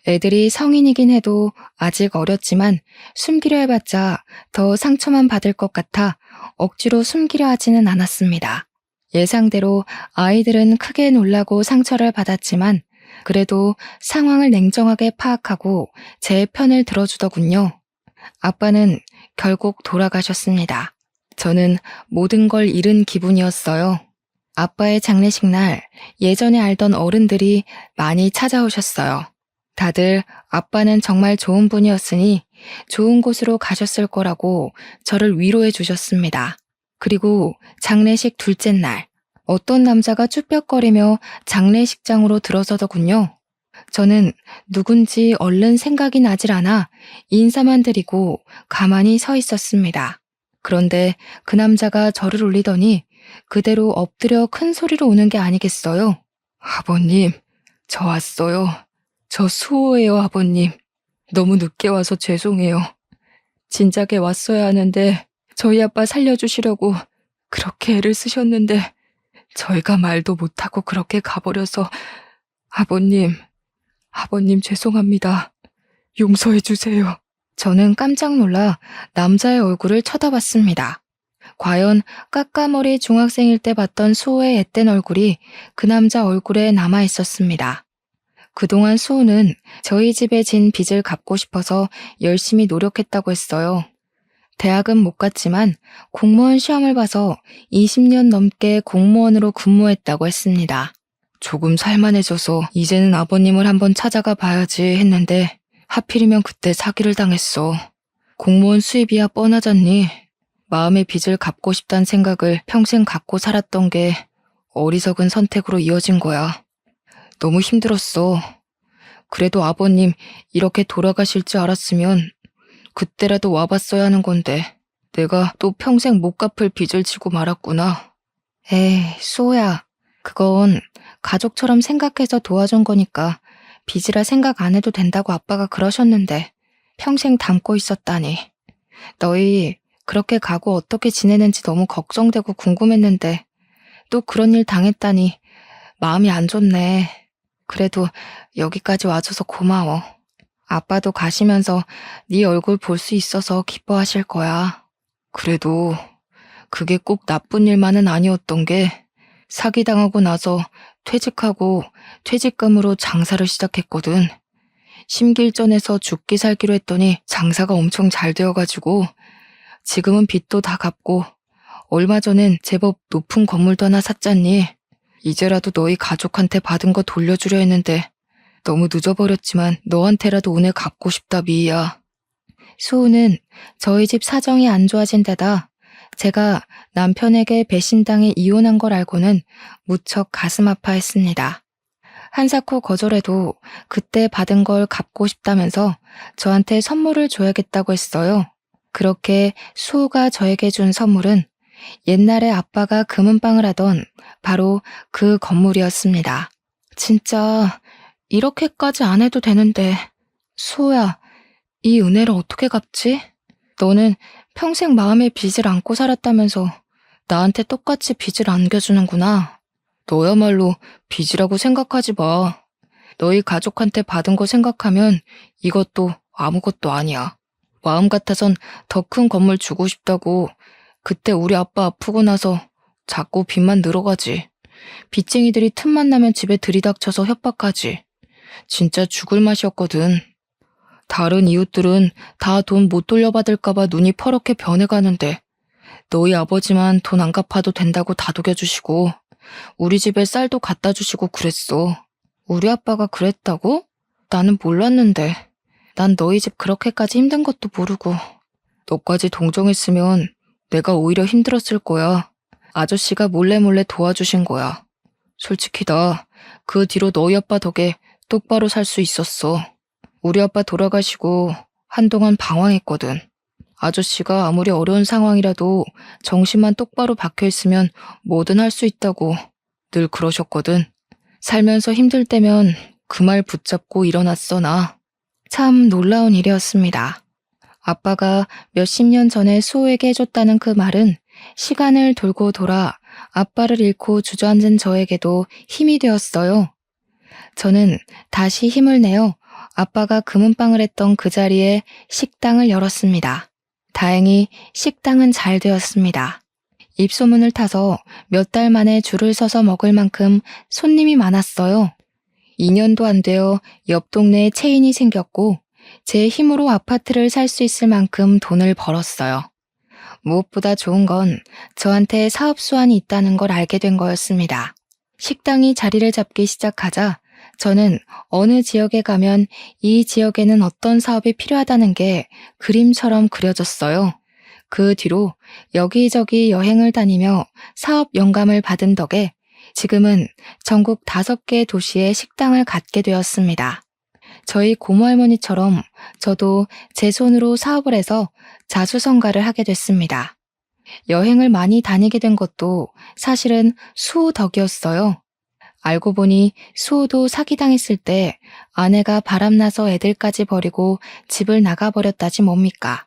애들이 성인이긴 해도 아직 어렸지만 숨기려 해봤자 더 상처만 받을 것 같아 억지로 숨기려 하지는 않았습니다. 예상대로 아이들은 크게 놀라고 상처를 받았지만 그래도 상황을 냉정하게 파악하고 제 편을 들어주더군요. 아빠는 결국 돌아가셨습니다. 저는 모든 걸 잃은 기분이었어요. 아빠의 장례식 날 예전에 알던 어른들이 많이 찾아오셨어요. 다들 아빠는 정말 좋은 분이었으니 좋은 곳으로 가셨을 거라고 저를 위로해 주셨습니다. 그리고 장례식 둘째 날 어떤 남자가 쭈뼛거리며 장례식장으로 들어서더군요. 저는 누군지 얼른 생각이 나질 않아 인사만 드리고 가만히 서 있었습니다. 그런데 그 남자가 저를 울리더니 그대로 엎드려 큰 소리로 우는 게 아니겠어요. 아버님, 저 왔어요. 저 수호예요, 아버님. 너무 늦게 와서 죄송해요. 진작에 왔어야 하는데 저희 아빠 살려주시려고 그렇게 애를 쓰셨는데 저희가 말도 못하고 그렇게 가버려서 아버님 죄송합니다. 용서해 주세요. 저는 깜짝 놀라 남자의 얼굴을 쳐다봤습니다. 과연 까까머리 중학생일 때 봤던 수호의 앳된 얼굴이 그 남자 얼굴에 남아 있었습니다. 그동안 수호는 저희 집에 진 빚을 갚고 싶어서 열심히 노력했다고 했어요. 대학은 못 갔지만 공무원 시험을 봐서 20년 넘게 공무원으로 근무했다고 했습니다. 조금 살만해져서 이제는 아버님을 한번 찾아가 봐야지 했는데 하필이면 그때 사기를 당했어. 공무원 수입이야 뻔하잖니. 마음의 빚을 갚고 싶다는 생각을 평생 갖고 살았던 게 어리석은 선택으로 이어진 거야. 너무 힘들었어. 그래도 아버님 이렇게 돌아가실 줄 알았으면 그때라도 와봤어야 하는 건데 내가 또 평생 못 갚을 빚을 지고 말았구나. 에이, 수호야. 그건 가족처럼 생각해서 도와준 거니까 빚이라 생각 안 해도 된다고 아빠가 그러셨는데 평생 담고 있었다니. 너희 그렇게 가고 어떻게 지내는지 너무 걱정되고 궁금했는데 또 그런 일 당했다니 마음이 안 좋네. 그래도 여기까지 와줘서 고마워. 아빠도 가시면서 네 얼굴 볼 수 있어서 기뻐하실 거야. 그래도 그게 꼭 나쁜 일만은 아니었던 게 사기당하고 나서 퇴직하고 퇴직금으로 장사를 시작했거든. 심길전에서 죽기 살기로 했더니 장사가 엄청 잘 되어가지고 지금은 빚도 다 갚고 얼마 전엔 제법 높은 건물도 하나 샀잖니. 이제라도 너희 가족한테 받은 거 돌려주려 했는데 너무 늦어버렸지만 너한테라도 오늘 갚고 싶다 미희야. 수호는 저희 집 사정이 안 좋아진 데다 제가 남편에게 배신당해 이혼한 걸 알고는 무척 가슴 아파했습니다. 한사코 거절해도 그때 받은 걸 갚고 싶다면서 저한테 선물을 줘야겠다고 했어요. 그렇게 수호가 저에게 준 선물은 옛날에 아빠가 금은방을 하던 바로 그 건물이었습니다. 진짜 이렇게까지 안 해도 되는데 수호야, 이 은혜를 어떻게 갚지? 너는 평생 마음의 빚을 안고 살았다면서 나한테 똑같이 빚을 안겨주는구나. 너야말로 빚이라고 생각하지 마. 너희 가족한테 받은 거 생각하면 이것도 아무것도 아니야. 마음 같아선 더 큰 건물 주고 싶다고 그때 우리 아빠 아프고 나서 자꾸 빚만 늘어가지. 빚쟁이들이 틈만 나면 집에 들이닥쳐서 협박하지. 진짜 죽을 맛이었거든. 다른 이웃들은 다 돈 못 돌려받을까봐 눈이 퍼렇게 변해가는데 너희 아버지만 돈 안 갚아도 된다고 다독여주시고 우리 집에 쌀도 갖다 주시고 그랬어. 우리 아빠가 그랬다고? 나는 몰랐는데. 난 너희 집 그렇게까지 힘든 것도 모르고. 너까지 동정했으면 내가 오히려 힘들었을 거야. 아저씨가 몰래 도와주신 거야. 솔직히 나 그 뒤로 너희 아빠 덕에 똑바로 살 수 있었어. 우리 아빠 돌아가시고 한동안 방황했거든. 아저씨가 아무리 어려운 상황이라도 정신만 똑바로 박혀있으면 뭐든 할 수 있다고 늘 그러셨거든. 살면서 힘들 때면 그 말 붙잡고 일어났어 나. 참 놀라운 일이었습니다. 아빠가 몇십 년 전에 수호에게 해줬다는 그 말은 시간을 돌고 돌아 아빠를 잃고 주저앉은 저에게도 힘이 되었어요. 저는 다시 힘을 내어 아빠가 금은방을 했던 그 자리에 식당을 열었습니다. 다행히 식당은 잘 되었습니다. 입소문을 타서 몇 달 만에 줄을 서서 먹을 만큼 손님이 많았어요. 2년도 안 되어 옆 동네에 체인이 생겼고 제 힘으로 아파트를 살 수 있을 만큼 돈을 벌었어요. 무엇보다 좋은 건 저한테 사업 수완이 있다는 걸 알게 된 거였습니다. 식당이 자리를 잡기 시작하자 저는 어느 지역에 가면 이 지역에는 어떤 사업이 필요하다는 게 그림처럼 그려졌어요. 그 뒤로 여기저기 여행을 다니며 사업 영감을 받은 덕에 지금은 전국 5개 도시에 식당을 갖게 되었습니다. 저희 고모할머니처럼 저도 제 손으로 사업을 해서 자수성가를 하게 됐습니다. 여행을 많이 다니게 된 것도 사실은 수호 덕이었어요. 알고 보니 수호도 사기당했을 때 아내가 바람나서 애들까지 버리고 집을 나가버렸다지 뭡니까.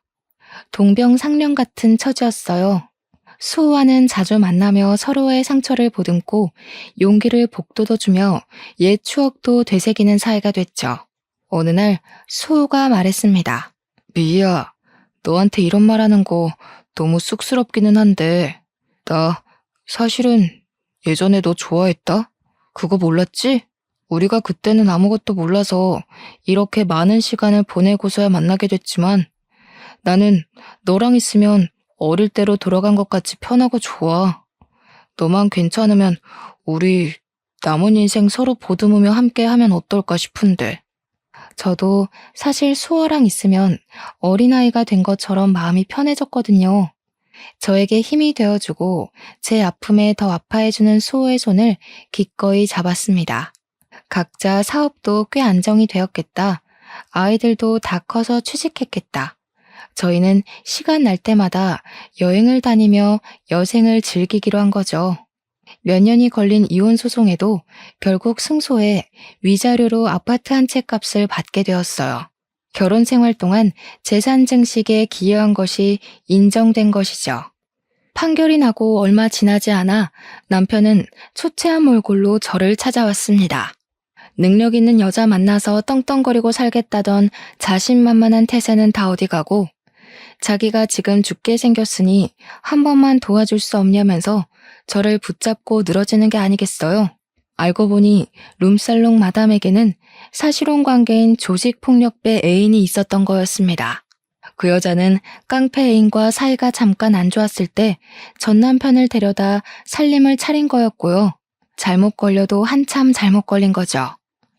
동병상련 같은 처지였어요. 수호와는 자주 만나며 서로의 상처를 보듬고 용기를 북돋워주며 옛 추억도 되새기는 사이가 됐죠. 어느 날 수호가 말했습니다. 미희야, 너한테 이런 말하는 거 너무 쑥스럽기는 한데 나 사실은 예전에 너 좋아했다? 그거 몰랐지? 우리가 그때는 아무것도 몰라서 이렇게 많은 시간을 보내고서야 만나게 됐지만 나는 너랑 있으면 어릴 때로 돌아간 것 같이 편하고 좋아. 너만 괜찮으면 우리 남은 인생 서로 보듬으며 함께 하면 어떨까 싶은데. 저도 사실 수호랑 있으면 어린아이가 된 것처럼 마음이 편해졌거든요. 저에게 힘이 되어주고 제 아픔에 더 아파해주는 수호의 손을 기꺼이 잡았습니다. 각자 사업도 꽤 안정이 되었겠다. 아이들도 다 커서 취직했겠다. 저희는 시간 날 때마다 여행을 다니며 여생을 즐기기로 한 거죠. 몇 년이 걸린 이혼 소송에도 결국 승소해 위자료로 아파트 한 채 값을 받게 되었어요. 결혼 생활 동안 재산 증식에 기여한 것이 인정된 것이죠. 판결이 나고 얼마 지나지 않아 남편은 초췌한 몰골로 저를 찾아왔습니다. 능력 있는 여자 만나서 떵떵거리고 살겠다던 자신만만한 태세는 다 어디 가고 자기가 지금 죽게 생겼으니 한 번만 도와줄 수 없냐면서 저를 붙잡고 늘어지는 게 아니겠어요. 알고 보니 룸살롱 마담에게는 사실혼 관계인 조직폭력배 애인이 있었던 거였습니다. 그 여자는 깡패 애인과 사이가 잠깐 안 좋았을 때 전 남편을 데려다 살림을 차린 거였고요. 잘못 걸려도 한참 잘못 걸린 거죠.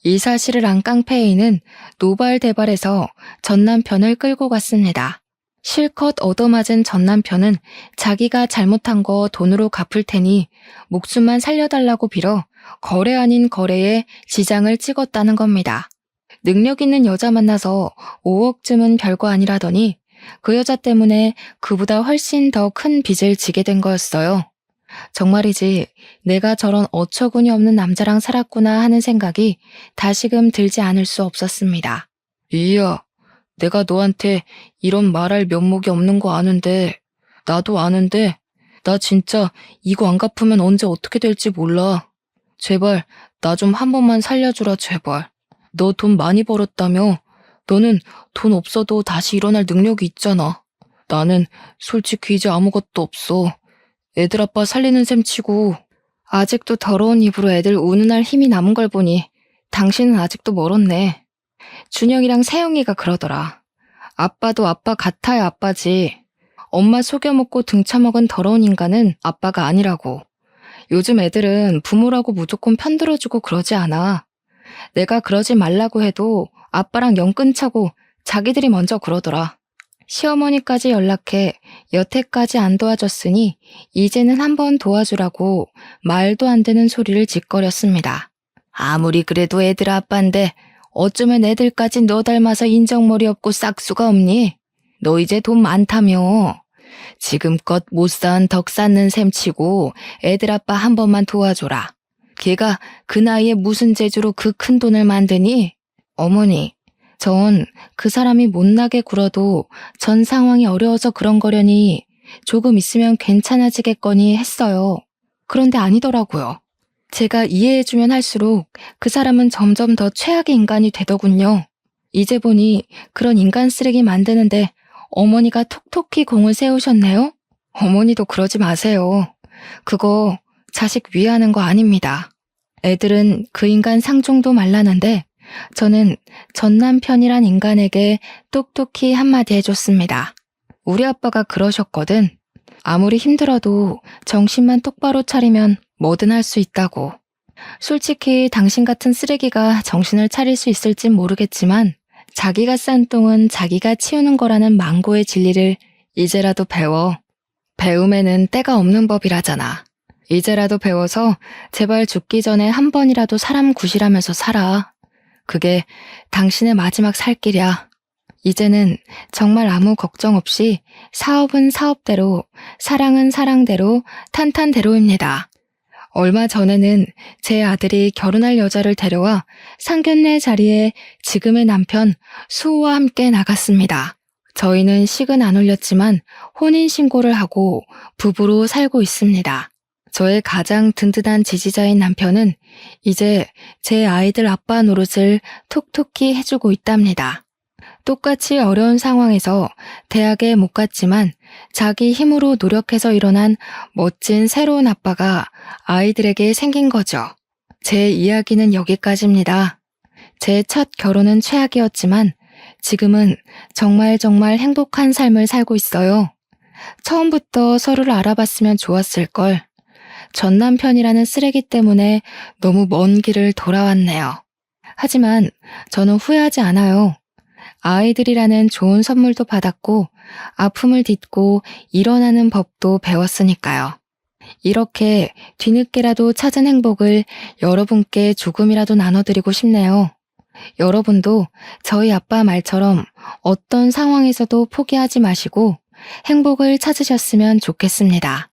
이 사실을 안 깡패 애인은 노발대발해서 전 남편을 끌고 갔습니다. 실컷 얻어맞은 전 남편은 자기가 잘못한 거 돈으로 갚을 테니 목숨만 살려달라고 빌어 거래 아닌 거래에 지장을 찍었다는 겁니다. 능력 있는 여자 만나서 5억쯤은 별거 아니라더니 그 여자 때문에 그보다 훨씬 더 큰 빚을 지게 된 거였어요. 정말이지 내가 저런 어처구니 없는 남자랑 살았구나 하는 생각이 다시금 들지 않을 수 없었습니다. 이야, 내가 너한테 이런 말할 면목이 없는 거 아는데 나도 아는데 나 진짜 이거 안 갚으면 언제 어떻게 될지 몰라. 제발 나 좀 한 번만 살려주라 제발. 너 돈 많이 벌었다며? 너는 돈 없어도 다시 일어날 능력이 있잖아. 나는 솔직히 이제 아무것도 없어. 애들 아빠 살리는 셈 치고 아직도 더러운 입으로 애들 우는할 힘이 남은 걸 보니 당신은 아직도 멀었네. 준영이랑 세영이가 그러더라. 아빠도 아빠 같아야 아빠지. 엄마 속여먹고 등쳐먹은 더러운 인간은 아빠가 아니라고. 요즘 애들은 부모라고 무조건 편들어주고 그러지 않아. 내가 그러지 말라고 해도 아빠랑 영 끊자고 자기들이 먼저 그러더라. 시어머니까지 연락해 여태까지 안 도와줬으니 이제는 한번 도와주라고 말도 안 되는 소리를 짓거렸습니다. 아무리 그래도 애들 아빠인데 어쩌면 애들까지 너 닮아서 인정머리 없고 싹수가 없니? 너 이제 돈 많다며. 지금껏 못 쌓은 덕 쌓는 셈 치고 애들 아빠 한 번만 도와줘라. 걔가 그 나이에 무슨 재주로 그 큰 돈을 만드니? 어머니, 전 그 사람이 못나게 굴어도 전 상황이 어려워서 그런 거려니 조금 있으면 괜찮아지겠거니 했어요. 그런데 아니더라고요. 제가 이해해주면 할수록 그 사람은 점점 더 최악의 인간이 되더군요. 이제 보니 그런 인간 쓰레기 만드는데 어머니가 톡톡히 공을 세우셨네요? 어머니도 그러지 마세요. 그거 자식 위하는 거 아닙니다. 애들은 그 인간 상종도 말라는데 저는 전 남편이란 인간에게 똑똑히 한마디 해줬습니다. 우리 아빠가 그러셨거든. 아무리 힘들어도 정신만 똑바로 차리면 뭐든 할 수 있다고. 솔직히 당신 같은 쓰레기가 정신을 차릴 수 있을진 모르겠지만 자기가 싼 똥은 자기가 치우는 거라는 망고의 진리를 이제라도 배워. 배움에는 때가 없는 법이라잖아. 이제라도 배워서 제발 죽기 전에 한 번이라도 사람 구실하면서 살아. 그게 당신의 마지막 살 길이야. 이제는 정말 아무 걱정 없이 사업은 사업대로, 사랑은 사랑대로, 탄탄대로입니다. 얼마 전에는 제 아들이 결혼할 여자를 데려와 상견례 자리에 지금의 남편 수호와 함께 나갔습니다. 저희는 식은 안 올렸지만 혼인신고를 하고 부부로 살고 있습니다. 저의 가장 든든한 지지자인 남편은 이제 제 아이들 아빠 노릇을 톡톡히 해주고 있답니다. 똑같이 어려운 상황에서 대학에 못 갔지만 자기 힘으로 노력해서 일어난 멋진 새로운 아빠가 아이들에게 생긴 거죠. 제 이야기는 여기까지입니다. 제 첫 결혼은 최악이었지만 지금은 정말 행복한 삶을 살고 있어요. 처음부터 서로를 알아봤으면 좋았을걸. 전 남편이라는 쓰레기 때문에 너무 먼 길을 돌아왔네요. 하지만 저는 후회하지 않아요. 아이들이라는 좋은 선물도 받았고 아픔을 딛고 일어나는 법도 배웠으니까요. 이렇게 뒤늦게라도 찾은 행복을 여러분께 조금이라도 나눠드리고 싶네요. 여러분도 저희 아빠 말처럼 어떤 상황에서도 포기하지 마시고 행복을 찾으셨으면 좋겠습니다.